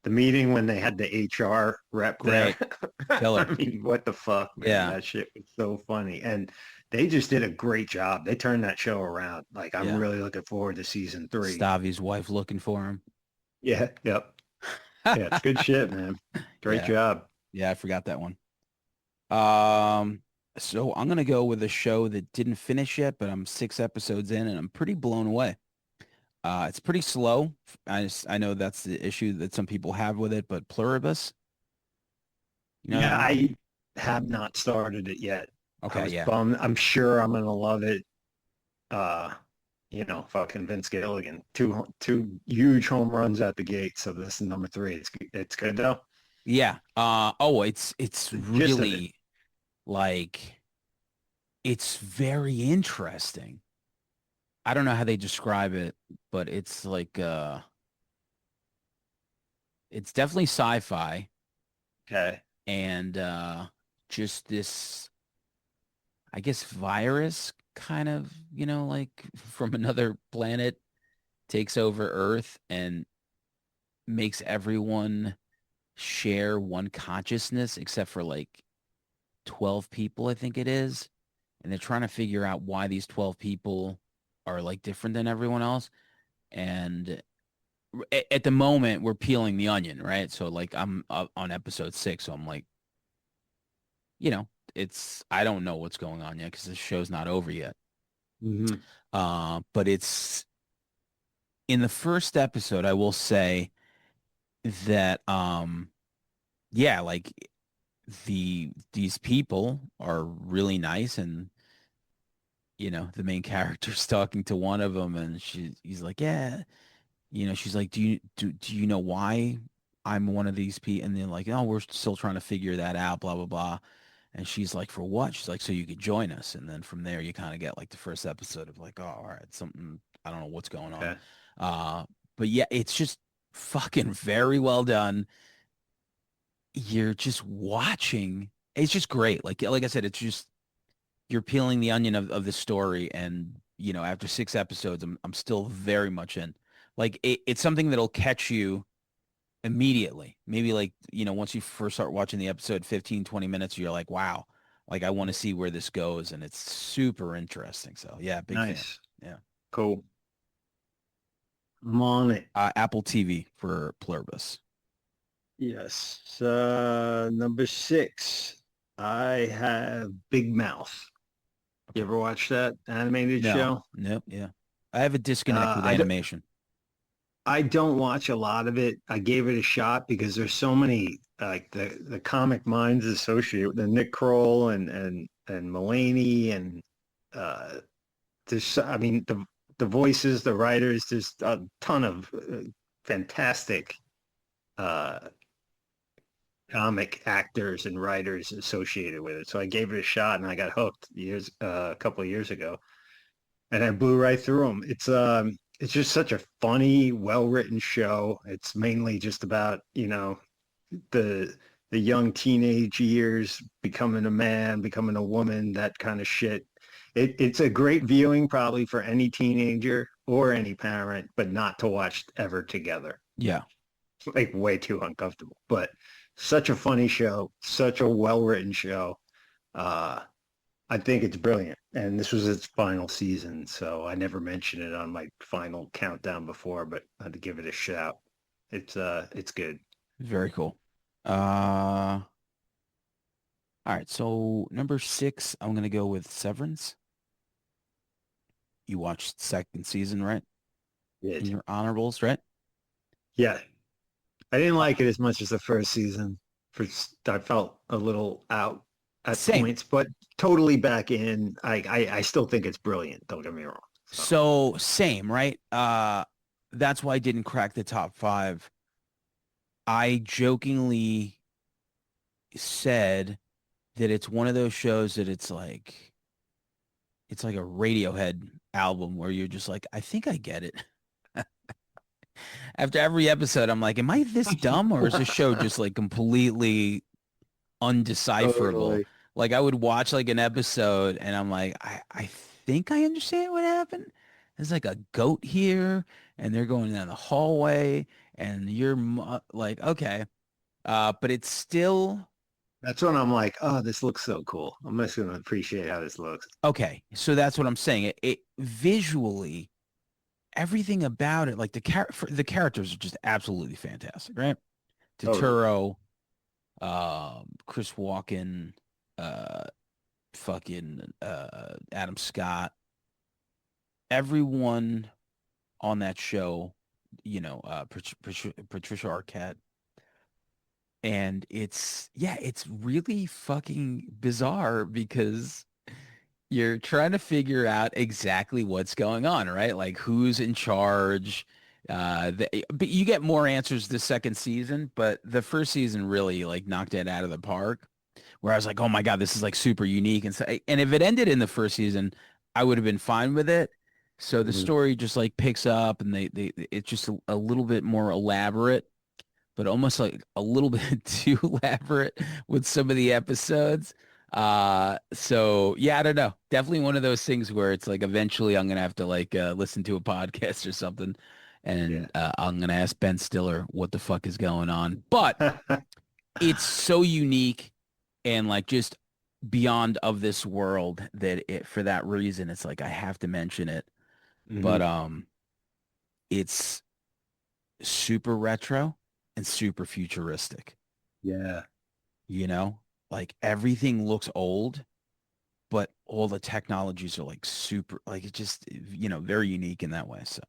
The meeting when they had the HR rep there. great. I Killer. mean, what the fuck, man? Yeah, That shit was so funny. And they just did a great job. They turned that show around. Like I'm yeah. really looking forward to season three. Stavi's wife looking for him. Yeah, yep. Yeah, it's good shit, man. Great Yeah, job. yeah, I forgot that one. Um, so I'm gonna go with a show that didn't finish yet, but I'm 6 episodes in and I'm pretty blown away. It's pretty slow. I know that's the issue that some people have with it, but Pluribus, you know that Yeah, one? I have not started it yet. I Okay, was yeah. bummed. I'm sure I'm gonna love it. Uh, fucking Vince Gilligan, two huge home runs at the gate. So this is number three. It's good though. Yeah. It's The gist of it. really like it's very interesting. I don't know how they describe it, but it's like it's definitely sci-fi Okay. and just this I guess virus kind of, like from another planet takes over Earth and makes everyone share one consciousness except for like 12 people, I think it is. And they're trying to figure out why these 12 people are like different than everyone else. And at the moment, we're peeling the onion, right? So like I'm on episode 6, so I'm like, you know, I don't know what's going on yet because the show's not over yet. Hmm. But it's in the first episode, I will say that yeah, like these people are really nice and the main character's talking to one of them and he's like, yeah, she's like, do you know why I'm one of these people? And they're like, oh, we're still trying to figure that out, blah blah blah. And she's like, for what? She's like, so you could join us. And then from there you kind of get like the first episode of like, oh, all right, something, I don't know what's going on. Okay. uh but yeah, it's just fucking very well done. You're just watching. It's just great. Like I said, it's just you're peeling the onion of the story, and after 6 episodes, I'm still very much in. Like it's something that'll catch you immediately. Maybe like once you first start watching the episode, 15, 20 minutes, you're like, wow, like I want to see where this goes, and it's super interesting. So yeah, big fan. Nice. Yeah. Cool. I'm on it. Apple TV for Pluribus. Yes. Number 6. I have Big Mouth. You Okay. ever watch that animated No. show? Nope. Yeah. I have a disconnect with I don't. animation. I don't watch a lot of it. I gave it a shot because there's so many like the comic minds associated with the Nick Kroll and Mulaney and uh there's I mean the voices, the writers, there's a ton of fantastic uh comic actors and writers associated with it. So I gave it a shot and I got hooked a couple of years ago and I blew right through them. It's just such a funny, well-written show. It's mainly just about, the the young teenage years, becoming a man, becoming a woman, that kind of shit. It's a great viewing probably for any teenager or any parent, but not to watch ever together. Yeah. Like way too uncomfortable. But such a funny show, such a well-written show. Uh, I think it's brilliant. And this was its final season, so I never mentioned it on my final countdown before, but I had to give it a shout. It's good. Very cool. All right. So number 6, I'm gonna go with Severance. You watched second season, right? In It. your honorables, right? Yeah. I didn't Uh, like it as much as the first season. I felt a little out at Same. points, but totally back in. I still think it's brilliant. Don't get me wrong. So So same, right? That's why I didn't crack the top 5. I jokingly said that it's one of those shows that it's like a Radiohead album where you're just like, I think I get it. After every episode, I'm like, am I this dumb or is this show just like completely undecipherable? totally. Like I would watch like an episode and I'm like, I think I understand what happened. There's like a goat here and they're going down the hallway and like, okay. But it's still That's when I'm like, oh, this looks so cool. I'm just gonna appreciate how this looks. okay. So that's what I'm saying. It visually, everything about it, like the characters are just absolutely fantastic, right? Totally. Turturro, Chris Walken, uh, fucking Adam Scott, everyone on that show, Patricia Arquette, and it's really fucking bizarre because you're trying to figure out exactly what's going on, right? Like who's in charge. But you get more answers the second season, but the first season really like knocked it out of the park. Where I was like, oh my God, this is like super unique. And so, and if it ended in the first season, I would have been fine with it. So the Mhm. story just like picks up and they it's just a little bit more elaborate, but almost like a little bit too elaborate with some of the episodes. So yeah, I don't know. Definitely one of those things where it's like eventually I'm gonna have to like listen to a podcast or something, Yeah. and I'm gonna ask Ben Stiller what the fuck is going on. But it's so unique and like just beyond of this world that it for that reason it's like I have to mention it. But Hmm. it's super retro and super futuristic, Yeah. you know? Like everything looks old, but all the technologies are like super like it's just very unique in that way. So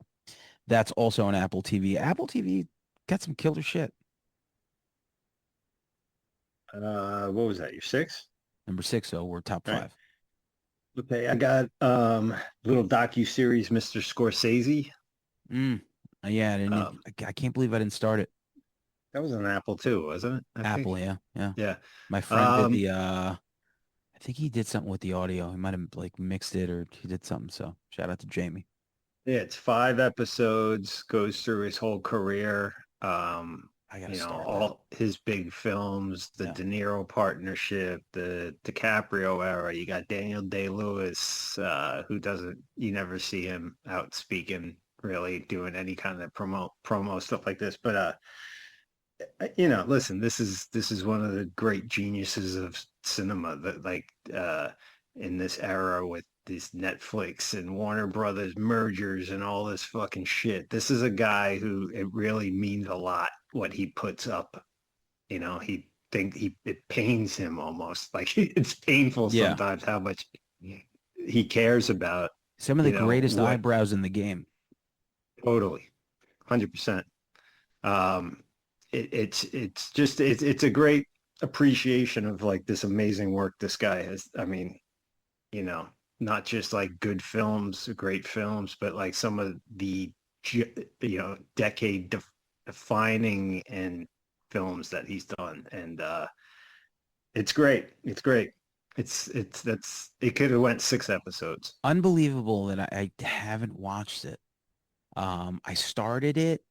that's also on Apple TV. Apple TV got some killer shit. What was that? Your six? Number six, so we're top All right. five. Okay, I got little docu-series, Mr. Scorsese. Mm. Yeah, I didn't Um, I can't believe I didn't start it. that was on Apple too, wasn't it? I think. Apple, yeah, yeah. Yeah. My friend did Um, the I think he did something with the audio. He might have like mixed it or he did something. So shout out to Jamie. yeah, it's 5 episodes, goes through his whole career. Um, I gotta start that. all his big films, the Yeah. De Niro partnership, the DiCaprio era. You got Daniel Day-Lewis, who doesn't, you never see him out speaking, really doing any kind of promo stuff like this. But listen, this is one of the great geniuses of cinema that in this era with these Netflix and Warner Brothers mergers and all this fucking shit. This is a guy who it really means a lot what he puts up. It pains him almost. Like it's painful Yeah. sometimes how much he cares about, Some of the greatest what eyebrows in the game. totally 100%. um it's a great appreciation of like this amazing work this guy has. I mean, you know not just like good films, great films, but like some of the decade defining and films that he's done. And it's that's it could have went 6 episodes. Unbelievable that I haven't watched it. I started it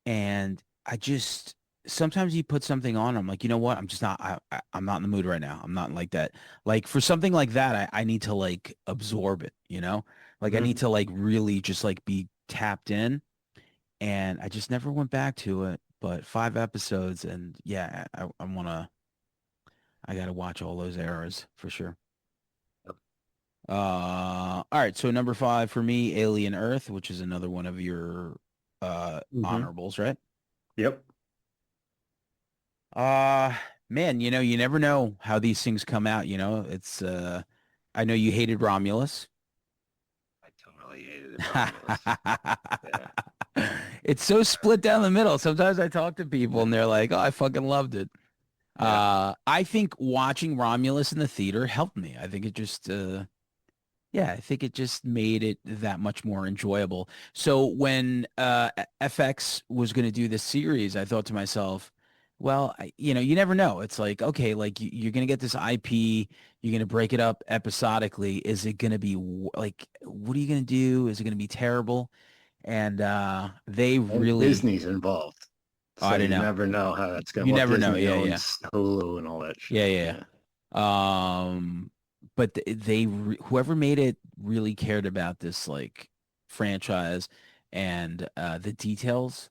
and I just sometimes you put something on, I'm like, you know what? I'm just not I'm not in the mood right now. I'm not like that. Like for something like that, I need to like absorb it, you know? Like I need Mhm. to like really just like be tapped in and I just never went back to it. But 5 episodes and yeah, I gotta watch all those eras for sure. All right, so number five for me, Alien Earth, which is another one of your Mhm. honorables, right? Yep. Uh Man, you never know how these things come out, It's I know you hated Romulus. I totally hated it, Romulus. Yeah. It's so split down the middle. Sometimes I talk to people and they're like, "Oh, I fucking loved it." Yeah. I think watching Romulus in the theater helped me. I think it just yeah, I think it just made it that much more enjoyable. So when FX was going to do this series, I thought to myself, well, you never know. It's like, okay, like you're going to get this IP, you're going to break it up episodically. Is it going to be like, what are you going to do? Is it going to be terrible? And they And really, Disney's involved. oh, So I don't you know. never know how that's going. You Well, never know. Disney Yeah, yeah. owns Hulu and all that Yeah, shit. yeah. Yeah. But whoever made it really cared about this like franchise and the details.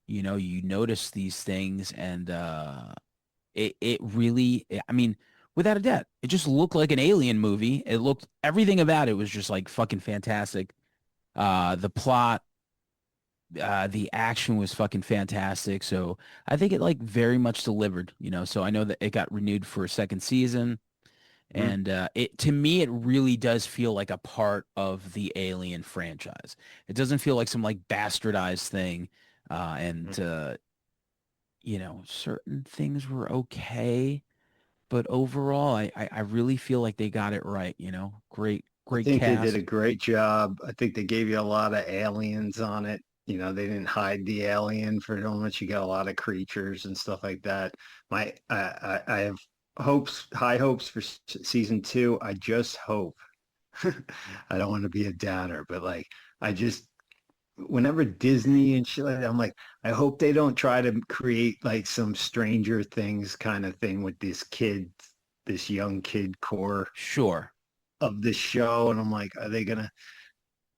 You notice these things and it really, I mean, without a doubt, it just looked like an alien movie. It looked everything about it was just like fucking fantastic. The plot, the action was fucking fantastic. So I think it like very much delivered. So I know that it got renewed for a second season. Mhm. And it to me, it really does feel like a part of the Alien franchise. It doesn't feel like some like bastardized thing. And certain things were okay, but overall, I really feel like they got it right. Great, I great think they did a cast. great job. I think they gave you a lot of aliens on it. They didn't hide the alien for so much. You got a lot of creatures and stuff like that. I have high hopes for season two. I just hope I don't want to be a downer, but like I just whenever Disney and shit like that, I'm like, I hope they don't try to create like some Stranger Things kind of thing with this kid, this young kid core Sure. of the show. And I'm like, are they gonna,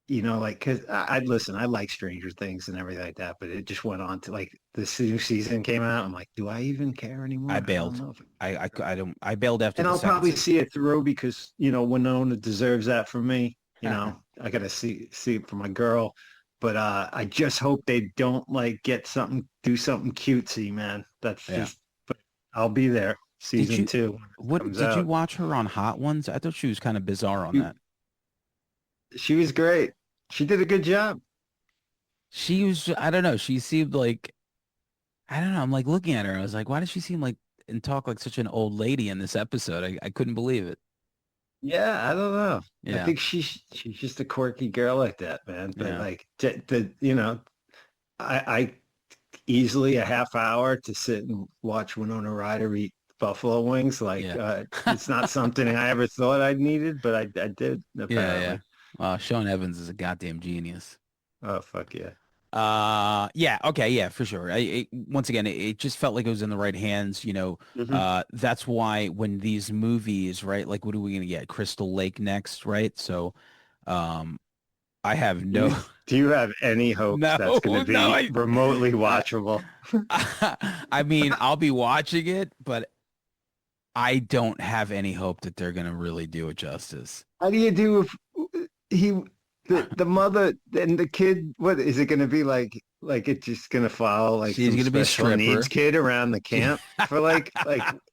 like, cause I listen, I like Stranger Things and everything like that, but it just went on to like this new season came out. I'm like, do I even care I anymore? I don't bailed. know if I don't I bailed after and the I'll second probably season. see it through because Winona deserves that from me. I gotta see it for my girl, but I just hope they don't like do something cutesy, man. That's Yeah. just. But I'll be there Did season you two when it what comes did you out. watch her on Hot Ones? I thought she was kind of bizarre on She, that. she was great. She did a good job. She was I don't know, she seemed like I don't know, I'm like looking at her and I was like, why does she seem like and talk like such an old lady in this episode? I couldn't believe it. Yeah, I don't know. I Yeah. think she's just a quirky girl like that, man. But Yeah. like I easily a half hour to sit and watch Winona Ryder eat buffalo wings. Like Yeah. it's not something I ever thought I needed, but I did Yeah, yeah. apparently. Sean Evans is a goddamn genius. Oh fuck yeah. Yeah, okay, yeah, for sure. Once again, it just felt like it was in the right hands, you know. Hmm. That's why when these movies, right, like what are we gonna get? Crystal Lake next, right? So, um, I have Do you no, do you have any hopes no, that's going to no, be remotely I, watchable? I mean, I'll be watching it, but I don't have any hope that they're gonna really do it justice. How do you do if he the mother and the kid? What is it going to be like? Like it's just going to follow like She's some gonna be a special needs stripper. kid around the She, camp for like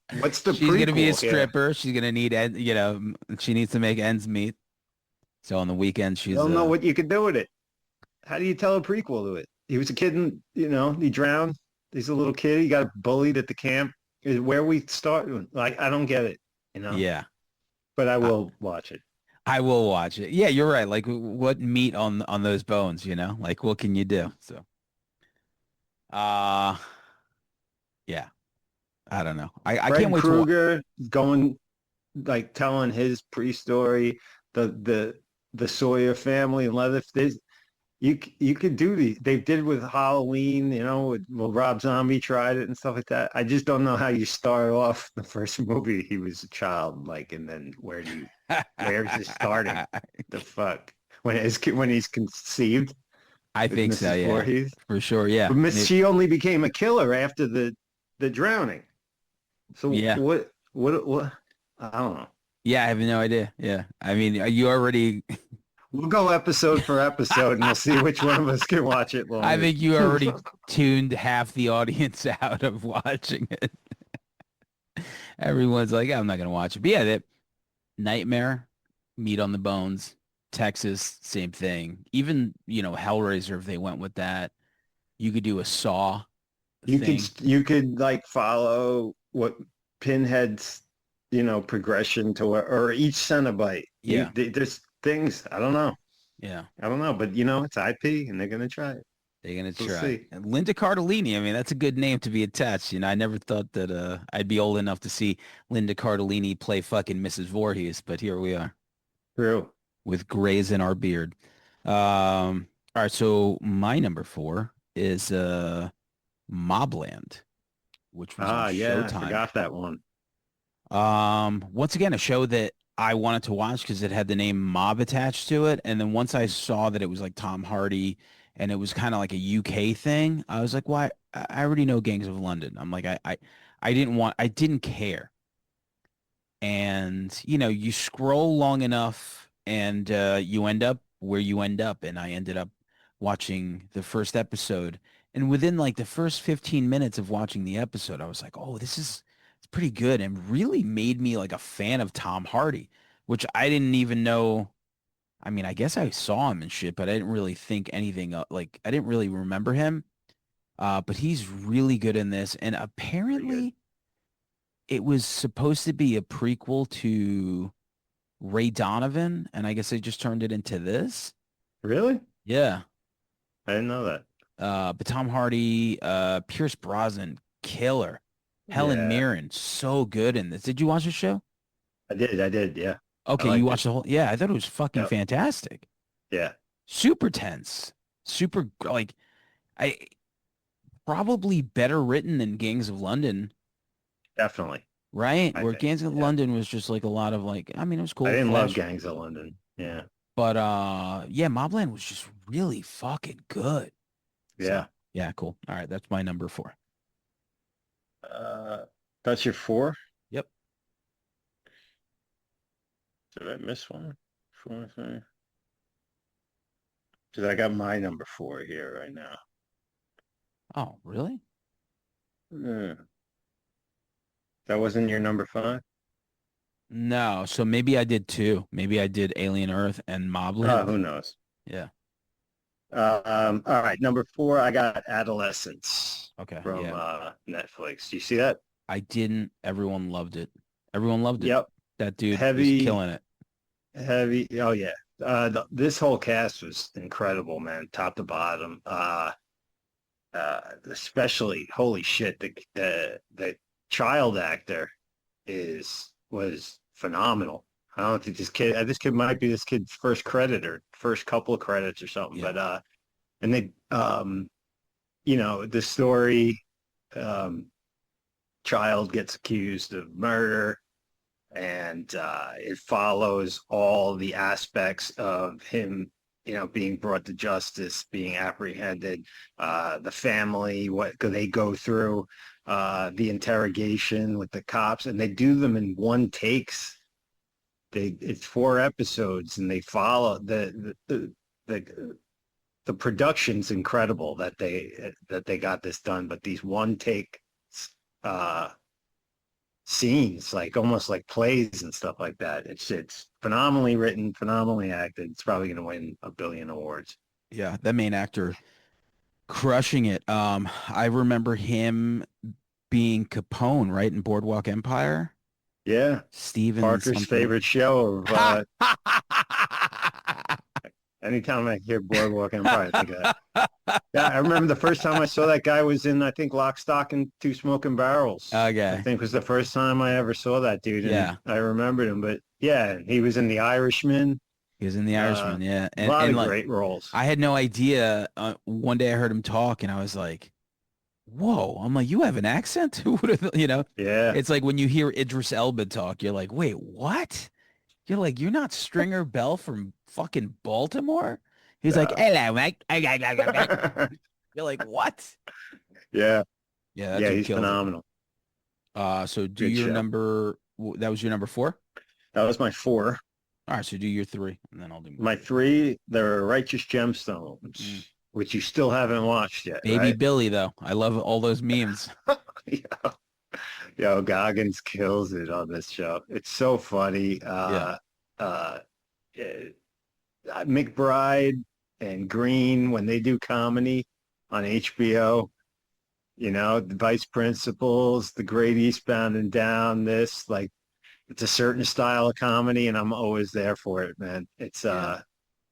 what's the she's gonna be a prequel here? stripper. She's gonna need, she needs to make ends meet. So on the weekend, I she's don't know what you could do with it. How do you tell a prequel to it? He was a kid and he drowned. He's a little kid. He got bullied at the camp. Is where we start. Like I don't get it. yeah. But I I, will watch it. I will watch it. Yeah, you're right. Like what meat on those bones, you know? Like what can you do? So, uh yeah, I don't know. I can't Fred wait to watch. Krueger going like telling his pre-story, the Sawyer family and Leatherface. You could do they did with Halloween, well Rob Zombie tried it and stuff like that. I just don't know how you start off the first movie he was a child like and then where's it starting? The fuck when he's conceived I with think so, Mrs. yeah. Voorhees. For sure, yeah. But Miss Maybe, she only became a killer after the drowning. So yeah. what I don't know. Yeah, I have no idea. Yeah. I mean, you already We'll go episode for episode and we'll see which one of us can watch it I longer. think you already tuned half the audience out of watching it. Everyone's like, I'm not gonna watch it. But yeah, that Nightmare, Meat on the Bones, Texas, same thing. Even, Hellraiser, if they went with that, you could do a Saw You could thing. you could like follow what Pinhead's progression to or each Cenobite. Yeah, There's things yeah. I don't know, but it's IP and they're gonna try it. They're gonna We'll try. see. And Linda Cardellini, I mean, that's a good name to be attached. I never thought that I'd be old enough to see Linda Cardellini play fucking Mrs. Voorhees, but here we are True. with grays in our beard. All right, so my number four is Mobland, which was on Ah, yeah, I Showtime. forgot that one. Once again, a show that I wanted to watch because it had the name Mob attached to it. And then once I saw that it was like Tom Hardy and it was kind of like a UK thing, I was like, why? I already know Gangs of London. I'm like, I didn't care. And, you scroll long enough and you end up where you end up. And I ended up watching the first episode. And within like the first 15 minutes of watching the episode, I was like, oh, it's pretty good and really made me like a fan of Tom Hardy, which I didn't even know. I mean, I guess I saw him and shit, but I didn't really think anything like I didn't really remember him. But he's really good in this. And Pretty good. apparently it was supposed to be a prequel to Ray Donovan, and I guess they just turned it into this. Really? Yeah. I didn't know that. But Tom Hardy, Pierce Brosnan, killer. Helen Yeah, Mirren, so good in this. Did you watch the show? I did. Yeah. I Okay, you liked it. watched the whole. Yeah, I thought it was fucking Yep. fantastic. Yeah, Super tense. Super like I probably better written than Gangs of London, definitely. right? I Where think. Gangs of Yeah. London was just like a lot of like, I mean, it was I cool, didn't love flash, Gangs of London. Yeah. but yeah, Mobland was just really fucking good. So Yeah. yeah, cool. All right, that's my number four. Uh, that's your four? Yep. Did I miss one? Four, three. Because I got my number four here right now. Oh, really? Yeah. That wasn't your number five? No. So maybe I did two. Maybe I did Alien Earth and Mobland. Who knows? Yeah. All right, number four, I got Adolescence Okay. from Yeah. Netflix. Do you see that? I didn't. Everyone loved it. Everyone loved it. Yep. That dude was Heavy, killing it. heavy. Oh yeah. This whole cast was incredible, man, top to bottom. Especially, holy shit, the child actor was phenomenal. I don't think this kid might be this kid's first credit or first couple of credits or something. Yeah. But and they the story, um, child gets accused of murder, and it follows all the aspects of him, being brought to justice, being apprehended, the family, what they go through, the interrogation with the cops, and they do them in one takes. It's four episodes, and they follow the production's incredible that they got this done, but these one take uh scenes, like almost like plays and stuff like that. It's phenomenally written, phenomenally acted. It's probably going to win a billion awards. Yeah. That main actor crushing it. I remember him being Capone, right, in Boardwalk Empire. Yeah, Steven Parker's something. favorite show of anytime I hear Boardwalk Empire, I think of that. Yeah, I remember the first time I saw that guy was in, I think, Lock, Stock, and Two Smoking Barrels. I Okay. think was the first time I ever saw that dude, and Yeah. I remembered him. But yeah, he was in The Irishman. He was in The A Irishman. Yeah. lot And of like great roles. I had no idea. One day I heard him talk and I was like, whoa. I'm like, you have an accent? Who would have, Yeah. it's like when you hear Idris Elba talk, you're like, wait, what? You're like, you're not Stringer Bell from fucking Baltimore? He's like, Uh, hello, Mike. You're like, what? yeah. Yeah, that Yeah, dude he's kills it. phenomenal. So do Good your show. that was your number four? That was my four. All right, so do your three, and then I'll do my My four. three, they're Righteous Gemstones, Mm. which you still haven't watched yet, Baby right? Billy, though. I love all those memes. Yo, yo, Goggins kills it on this show. It's so funny. Yeah. Uh, eh, McBride and Green, when they do comedy on HBO, the Vice Principals, The Great Eastbound and Down, this, like, it's a certain style of comedy, and I'm always there for it, man. It's Yeah.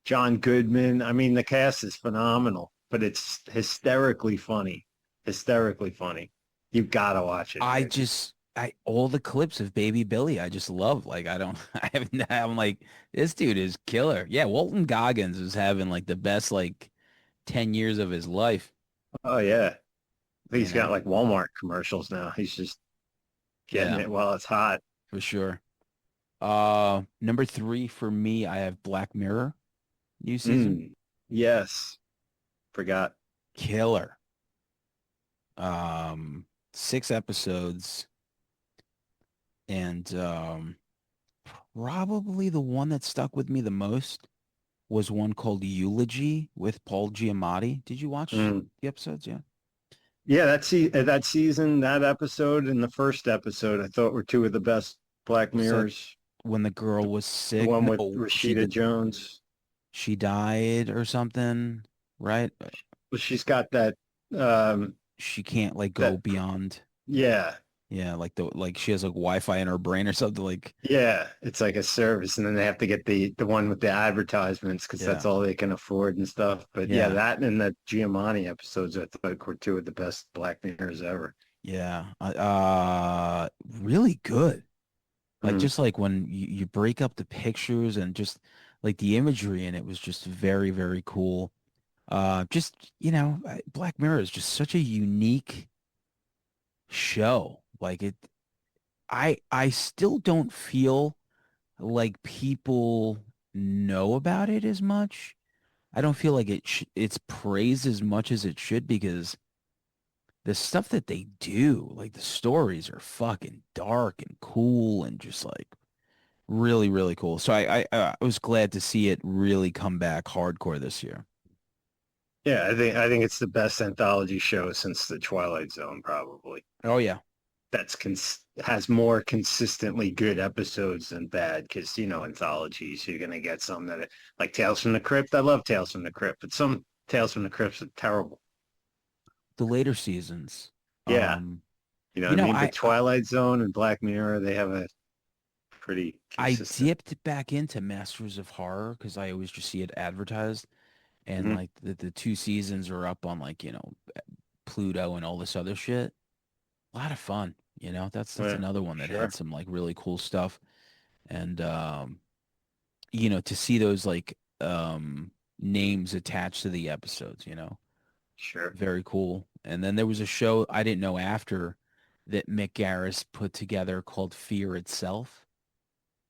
John Goodman. I mean, the cast is phenomenal, but it's hysterically funny. Hysterically funny. You've got to watch it, I dude. just, I all the clips of Baby Billy, I just love. Like, I don't, I have, I'm like, this dude is killer. Yeah, Walton Goggins is having like the best like 10 years of his life, Oh yeah, you he's got know? like Walmart commercials now. He's just getting Yeah, it while it's hot. for sure. Number three for me, I have Black Mirror, new season. Mm, yes, forgot. Killer. Um, 6 episodes, and probably the one that stuck with me the most was one called Eulogy with Paul Giamatti. Did you watch Mm. the episodes? Yeah. Yeah, that season, that episode, and the first episode, I thought were two of the best Black Was that Mirrors. when the girl The, was the sick? one with No, Rashida Jones. she died or something, right? Well, she's got that. Um, She can't like go that beyond. yeah, Yeah, like she has like Wi-Fi in her brain or something like. yeah. It's like a service, and then they have to get the one with the advertisements because that's Yeah. all they can afford and stuff. But yeah, Yeah. that and the Giamatti episodes, I thought were two of the best Black Mirrors ever. Yeah. Really good. Like Mhm. just like when you break up the pictures and just like the imagery in it was just very, very cool. Just, Black Mirror is just such a unique show. Like I still don't feel like people know about it as much. I don't feel like it's praised as much as it should because the stuff that they do, like the stories are fucking dark and cool and just like really, really cool. So I was glad to see it really come back hardcore this year. Yeah, I think it's the best anthology show since The Twilight Zone, probably. Oh yeah. Has more consistently good episodes than bad because anthologies you're gonna get some that like Tales from the Crypt. I love Tales from the Crypt, but some Tales from the Crypts are terrible. The later seasons. Yeah, Um, you know what you I know, mean. I But I, Twilight Zone and Black Mirror, they have a pretty I consistent. dipped back into Masters of Horror because I always just see it advertised and Mhm. like the two seasons are up on like, Pluto and all this other shit. A lot of fun, that's Yeah, another one that had sure, some like really cool stuff. And to see those like names attached to the episodes, sure. very cool. And then there was a show I didn't know after that Mick Garris put together called Fear Itself,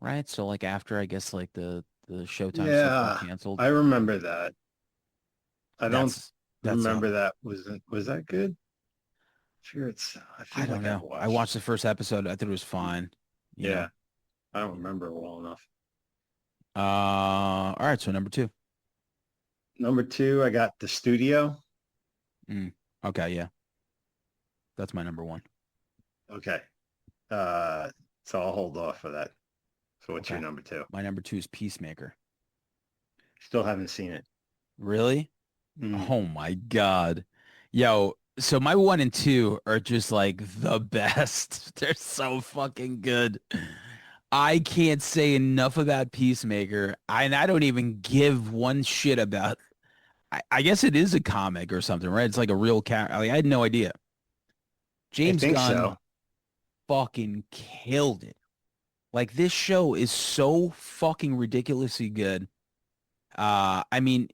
right? So like after I guess like the Showtime stuff got Yeah, canceled, I remember that. I don't that's remember that. Was that good? Sure, I I feel don't like I've know. I watched watched the first episode. I thought it was it. fine, you know. Yeah, I don't remember well enough. All right, so number two. Number two, I got The Studio. Mm, okay, yeah, that's my number one. Okay. Uh, so I'll hold off for that. So what's your Okay. number two? My number two is Peacemaker. Still haven't seen it. Really? Mm. Oh my God. Yo, so my one and two are just like the best. They're so fucking good. I can't say enough about Peacemaker. And I don't even give one shit about I guess it is a comic or something, right? It's like a real character. I had no idea. I James think Gunn so. fucking killed it. Like this show is so fucking ridiculously good. I mean,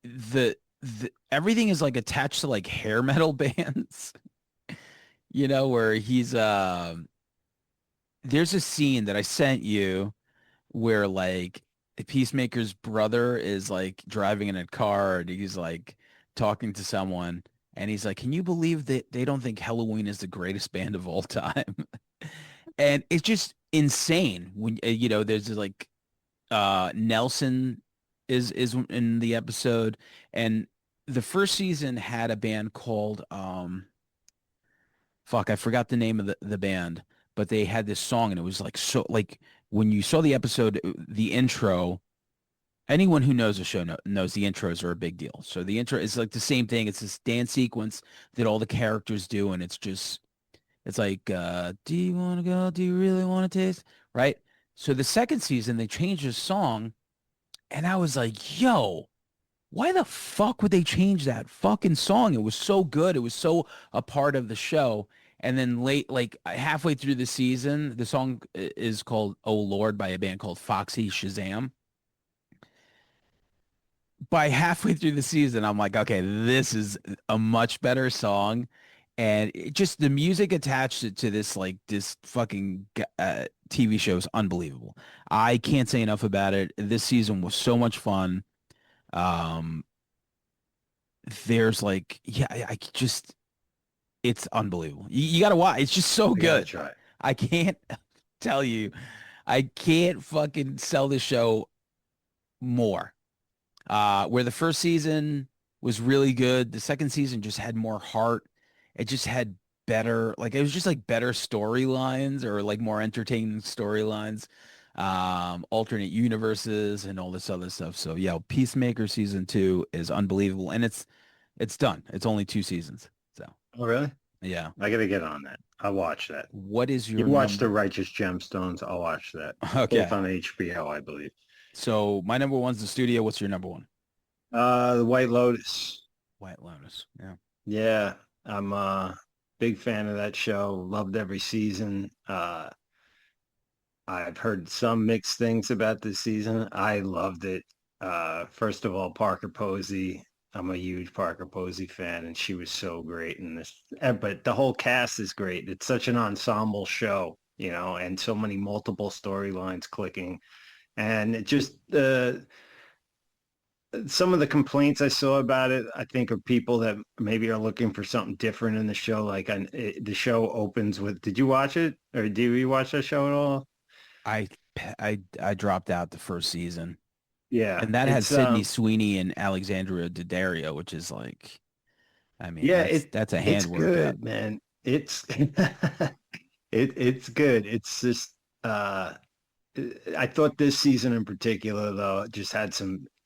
the everything is like attached to like hair metal bands, where he's there's a scene that I sent you where like the Peacemaker's brother is like driving in a car and he's like talking to someone and he's like, "Can you believe that they don't think Halloween is the greatest band of all time?" And it's just insane when there's like Nelson is in the episode and the first season had a band called fuck, I forgot the name of the band, but they had this song and it was like so like when you saw the episode, the intro, anyone who knows the show knows the intros are a big deal. So the intro is like the same thing. It's this dance sequence that all the characters do, and it's like, do you want to go? Do you really want to taste? Right? So the second season they changed the song, and I was like, yo, why the fuck would they change that fucking song? It was so good. It was so a part of the show. And then late, like halfway through the season, the song is called "Oh Lord" by a band called Foxy Shazam. By halfway through the season, I'm like, okay, this is a much better song. And just the music attached to this, like this fucking TV show is unbelievable. I can't say enough about it. This season was so much fun. Um, there's like, yeah, I just, it's unbelievable. You got to watch. It's just so I gotta good. try it. I can't tell you. I can't fucking sell the show more. Where the first season was really good, the second season just had more heart. It just had better, like it was just like better storylines or like more entertaining storylines, alternate universes and all this other stuff. So yeah, Peacemaker season two is unbelievable, and it's done. It's only two seasons. So Oh, really? yeah. I gotta get on that. I'll watch that. What is You your watch number? The Righteous Gemstones. I'll watch that. Both Okay. on HBO, I believe. So my number one's the studio. What's your number one? The White Lotus. White Lotus. Yeah. Yeah, I'm a big fan of that show. Loved every season. I've heard some mixed things about this season. I loved it. First of all, Parker Posey. I'm a huge Parker Posey fan, and she was so great in this. But the whole cast is great. It's such an ensemble show, and so many multiple storylines clicking. And it just some of the complaints I saw about it, I think, are people that maybe are looking for something different in the show. The show opens with, did you watch it, or do you watch that show at all? I I dropped out the first season, Yeah, and that had it's Sydney Sweeney and Alexandria Daddario, which is like, I mean, yeah, that's a it's hand workout. good, man. It's it's good. It's just I thought this season in particular though just had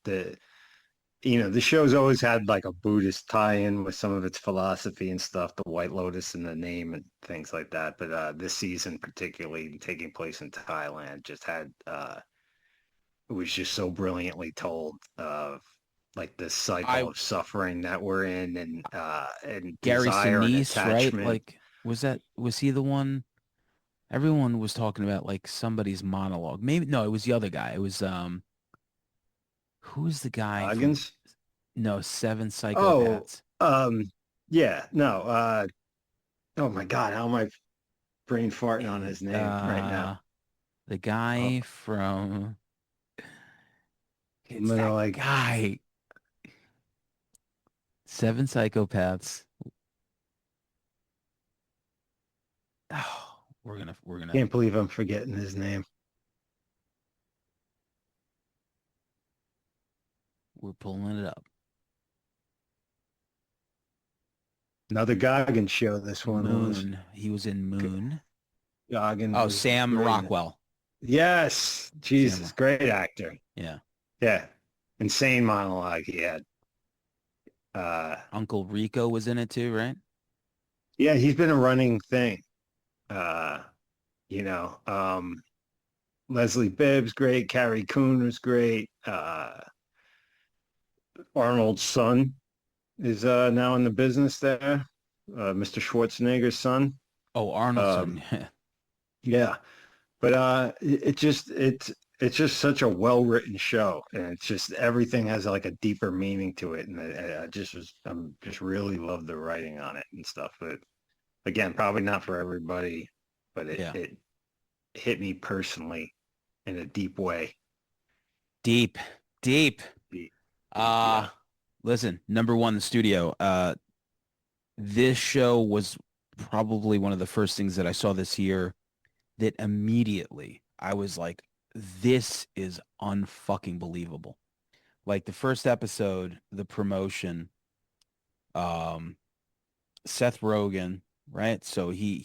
the show's always had like a Buddhist tie-in with some of its philosophy and stuff, the White Lotus and the name and things like that. But this season, particularly taking place in Thailand, just had it was just so brilliantly told of like this cycle I of suffering that we're in and Gary desire and Sinise, right? attachment. Like, was he the one? Everyone was talking about like somebody's monologue. Maybe no, it was the other guy. It was who was the guy from Goggins. no, Seven Oh, Psychopaths? yeah, no. Oh my God, how am I brain farting on Eh, his name right now? the Oh, guy from I'm it's gonna that like guy. Seven Psychopaths. Oh, we're gonna can't believe I'm forgetting his name. we're pulling it up. Another Goggins show. This one was Moon. He was in Moon. Goggins Oh, was Sam great. Rockwell. Yes, Sam Jesus, Rock. great actor. Yeah. Yeah, insane monologue he had. Uh, Uncle Rico was in it too, right? yeah, he's been a running thing. Uh, you know, Leslie Bibb's great. Carrie Coon was great. Arnold's son is now in the business there. Mr. Schwarzenegger's son. Oh, Um, Arnoldson. yeah, but it's just such a well written show, and it's just everything has like a deeper meaning to it, and I'm just really love the writing on it and stuff. But again, probably not for everybody, but it Yeah. it hit me personally in a deep way. Deep. Deep. Deep, deep, Uh yeah. listen, number one in the studio. This show was probably one of the first things that I saw this year that immediately I was like, this is unfucking believable. Like the first episode, the promotion, um, Seth Rogen, right? So he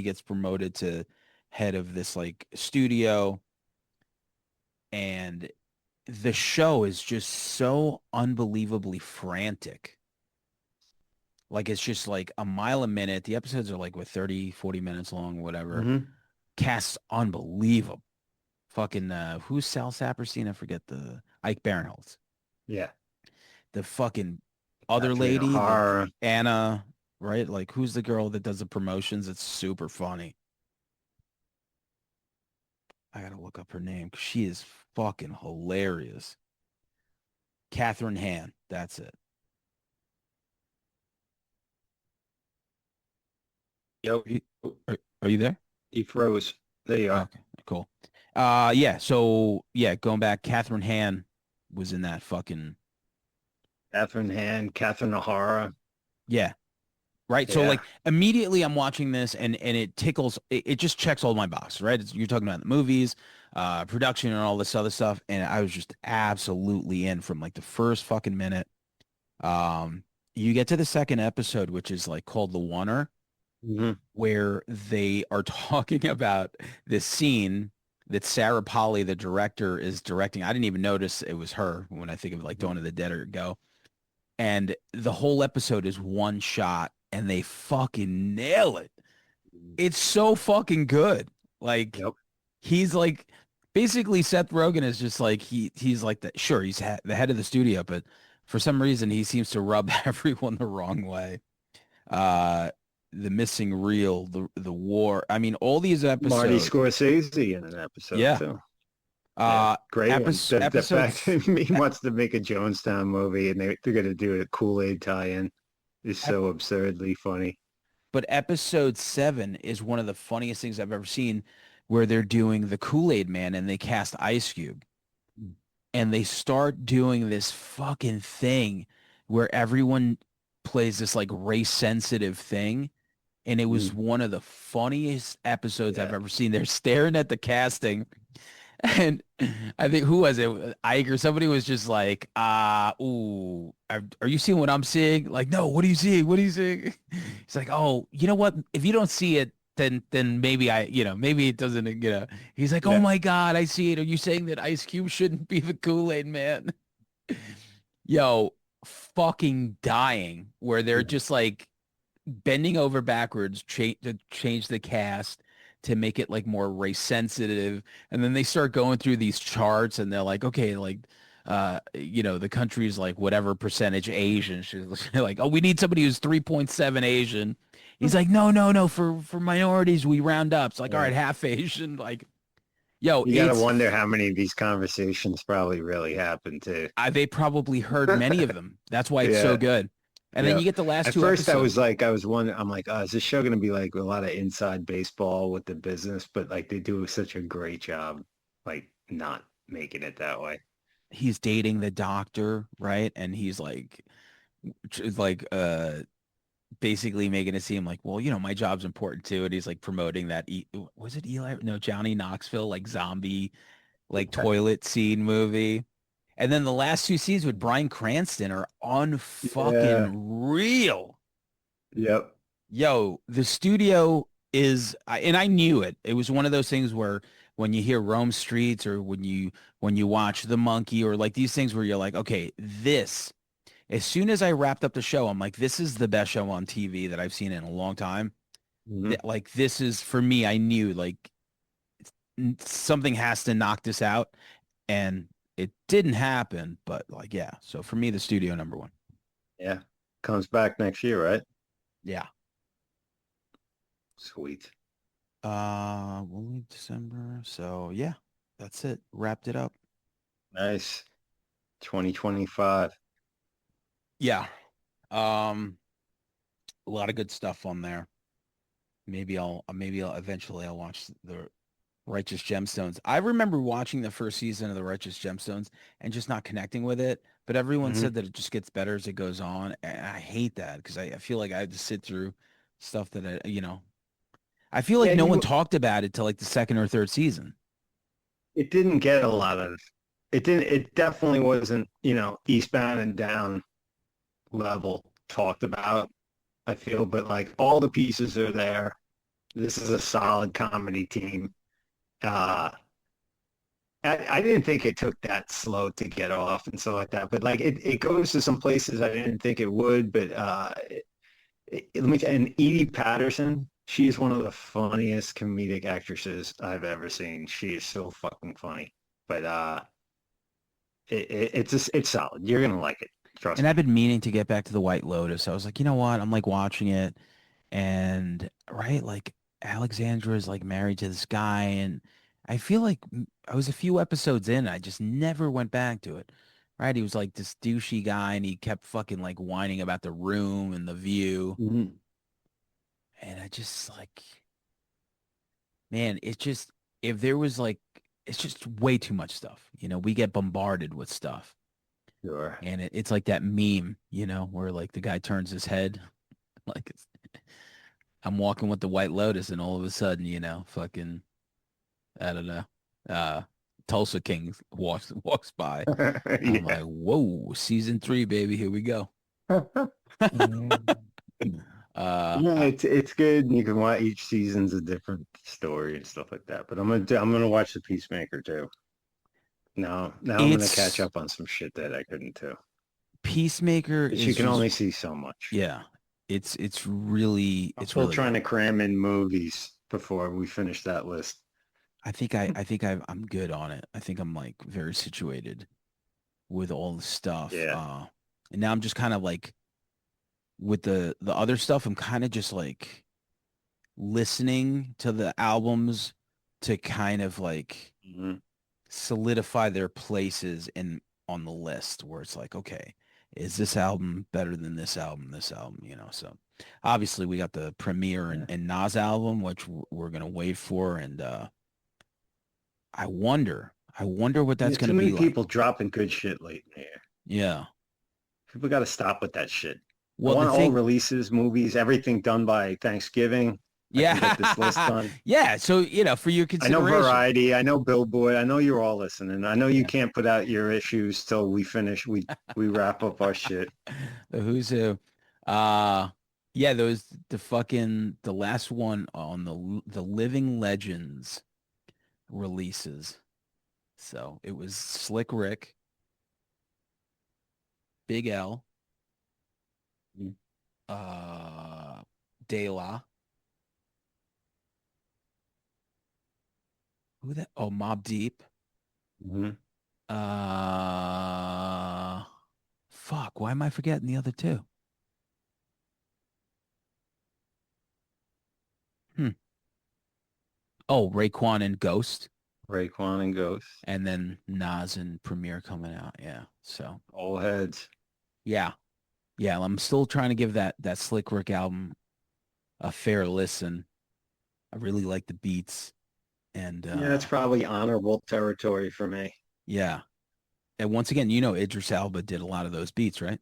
gets promoted to head of this like studio, and the show is just so unbelievably frantic. Like it's just like a mile a minute. The episodes are like what 30, 40 minutes long, whatever. Hmm. Cast's unbelievable. Fucking who's Sal Saperstein? I forget the Ike Barinholtz. Yeah, The fucking other Catherine lady, the O'Hara. Anna, right? Like who's the girl that does the promotions? It's super funny. I gotta look up her name 'cause she is fucking hilarious. Catherine Han. That's it. Yep, Are you, are you there? he froze. There you are. Okay, cool. Yeah. So yeah, going back, Catherine Han was in that fucking Catherine Han, Catherine O'Hara. yeah. Right. So Yeah. like immediately I'm watching this and it tickles. It just checks all my boxes. Right. You're talking about the movies, production, and all this other stuff, and I was just absolutely in from like the first fucking minute. You get to the second episode, which is like called The Oneer, Hmm. where they are talking about this scene that Sarah Polley, the director, is directing. I didn't even notice it was her when I think of like Dawn of the Dead or Go. And the whole episode is one shot and they fucking nail it. It's so fucking good. Like Yep. he's like basically Seth Rogen is just like he's like the sure he's the head of the studio, but for some reason he seems to rub everyone the wrong way. Uh the missing reel, the war. I mean, all these Marty episodes. Scorsese in an episode Yeah. too. Yeah, great one. The fact Episodes that he wants to make a Jonestown movie and they're going to do a Kool-Aid tie-in is so absurdly funny. but episode 7 is one of the funniest things I've ever seen, where they're doing the Kool-Aid Man and they cast Ice Cube and they start doing this fucking thing where everyone plays this like race sensitive thing. And it was Mm. one of the funniest episodes I've Yeah, ever seen. They're staring at the casting. And I think who was it? Ike or somebody was just like, ooh, are you seeing what I'm seeing? Like, no, what are you seeing? What are you seeing? He's like, oh, you know what? If you don't see it, then maybe maybe it doesn't, He's like, oh yeah, my God, I see it. Are you saying that Ice Cube shouldn't be the Kool-Aid Man? Yo, fucking dying where they're yeah. just like bending over backwards to change the cast to make it like more race sensitive, and then they start going through these charts and they're like, okay, like the country's like whatever percentage Asian. She's like, oh, we need somebody who's 3.7 Asian. He's like, no, no, no, for minorities we round up. It's like, all Yeah. right, half Asian. Like, yo, You got to wonder how many of these conversations probably really happened too. they probably heard many of them. That's why it's so Yeah, good. And then yeah. you get the last At two first, episodes. I was wondering, I'm like, oh, is this show going to be like a lot of inside baseball with the business? But like, they do such a great job, like not making it that way. He's dating the doctor, right? And he's like basically making it seem like, well, my job's important too. And he's like promoting that was it Eli? No, Johnny Knoxville, like zombie, like toilet scene movie. And then the last two scenes with Bryan Cranston are unfucking Yeah. real. Yep. Yo, the studio and I knew it. It was one of those things where when you hear Rome Streets or when you watch The Monkey or like these things where you're like, okay, as soon as I wrapped up the show, I'm like, this is the best show on TV that I've seen in a long time. Hmm. Like this is for me, I knew like something has to knock this out, and it didn't happen, but like yeah. So for me, the studio number one. Yeah. Comes back next year, right? Yeah. Sweet. We'll leave December. So yeah, that's it. Wrapped it up. Nice. 2025. Yeah. Um, a lot of good stuff on there. Maybe I'll eventually I'll watch the Righteous Gemstones. I remember watching the first season of the Righteous Gemstones and just not connecting with it, but everyone Hmm. said that it just gets better as it goes on. And I hate that because I feel like I have to sit through stuff that I feel like Yeah, no one talked about it till like the second or third season. it didn't get a lot of, it definitely wasn't, Eastbound and Down level talked about, I feel, but like all the pieces are there. This is a solid comedy team. Uh, I didn't think it took that slow to get off and stuff like that, but like it goes to some places I didn't think it would. But let me and Edie Patterson, she is one of the funniest comedic actresses I've ever seen. She is so fucking funny. But it's solid. You're gonna like it. Trust And I've me. been meaning to get back to the White Lotus. I was like, you know what? I'm like watching it and right, like Alexandra is like married to this guy and I feel like I was a few episodes in, I just never went back to it. Right? He was like this douchey guy and he kept fucking like whining about the room and the view. Mhm. And I just like, man, it's just if there was like it's just way too much stuff. We get bombarded with stuff. Sure. And it's like that meme, where like the guy turns his head like I'm walking with the White Lotus and all of a sudden, fucking I don't know, uh Tulsa King walks by. I'm Yeah. like, whoa, season 3, baby, here we go. uh Yeah, I- it's good. You can watch each season's a different story and stuff like that. But I'm gonna watch the Peacemaker too. Now I'm gonna catch it's up on some shit that I couldn't too. Peacemaker But you is can just only see so much. yeah, it's really I'm it's still really trying good. to cram in movies before we finish that list. I'm good on it. I think I'm like very situated with all the stuff. Yeah. And now I'm just kind of like with the other stuff, I'm kind of just like listening to the albums to kind of like Mhm. solidify their places in on the list where it's like, okay, is this album better than this album, So obviously we got the Premiere Yeah. and Nas album, which we're gonna wait for, and I wonder what Yeah, that's too gonna many be like. people dropping good shit late in the year. Yeah. People got to stop with that shit. I Well, the want all thing, releases, movies, everything done by Thanksgiving. I can get this list yeah, done. yeah. So, for your I know consideration. Variety. I know Billboard. I know you're all listening. I know you Yeah. can't put out your issues till we finish. We wrap up our shit. The who's who. Uh yeah, the last one on the Living Legends releases. So it was Slick Rick, Big L, uh De La. Who that? Oh, Mob Deep. Mm-hmm. Uh Fuck, why am I forgetting the other two? Hmm. Oh, Raekwon and Ghost, Raekwon and Ghost. and then Nas and Premier coming out. Yeah. So, All heads. yeah. Yeah, I'm still trying to give that Slick Rick album a fair listen. I really like the beats, and Yeah, it's probably honorable territory for me. yeah. And once again, Idris Elba did a lot of those beats, right?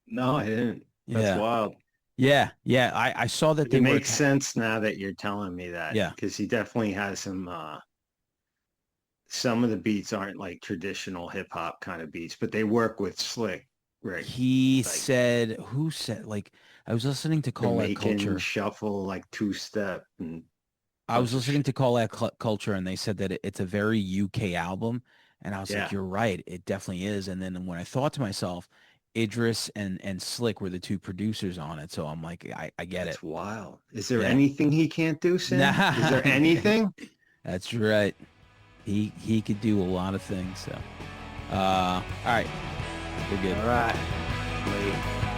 No, I didn't. That's Yeah. wild. Yeah. Yeah. I saw that But they it were makes sense now that you're telling me that yeah. because he definitely has some of the beats aren't like traditional hip hop kind of beats, but they work with Slick Rick, He like said, who said, like, I was listening to Call That Jamaican Culture. shuffle, like two step and I was bunch of listening shit. to Call That Culture, and they said that it's a very UK album. And I was like, Yeah, you're right. It definitely is. And then when I thought to myself, Idris and Slick were the two producers on it. So I'm like, I get it. that's wild. Is there Yeah. anything he can't do, Sin? Is Nah, there anything? that's right. He could do a lot of things. So, all right, we're good. All right. Late.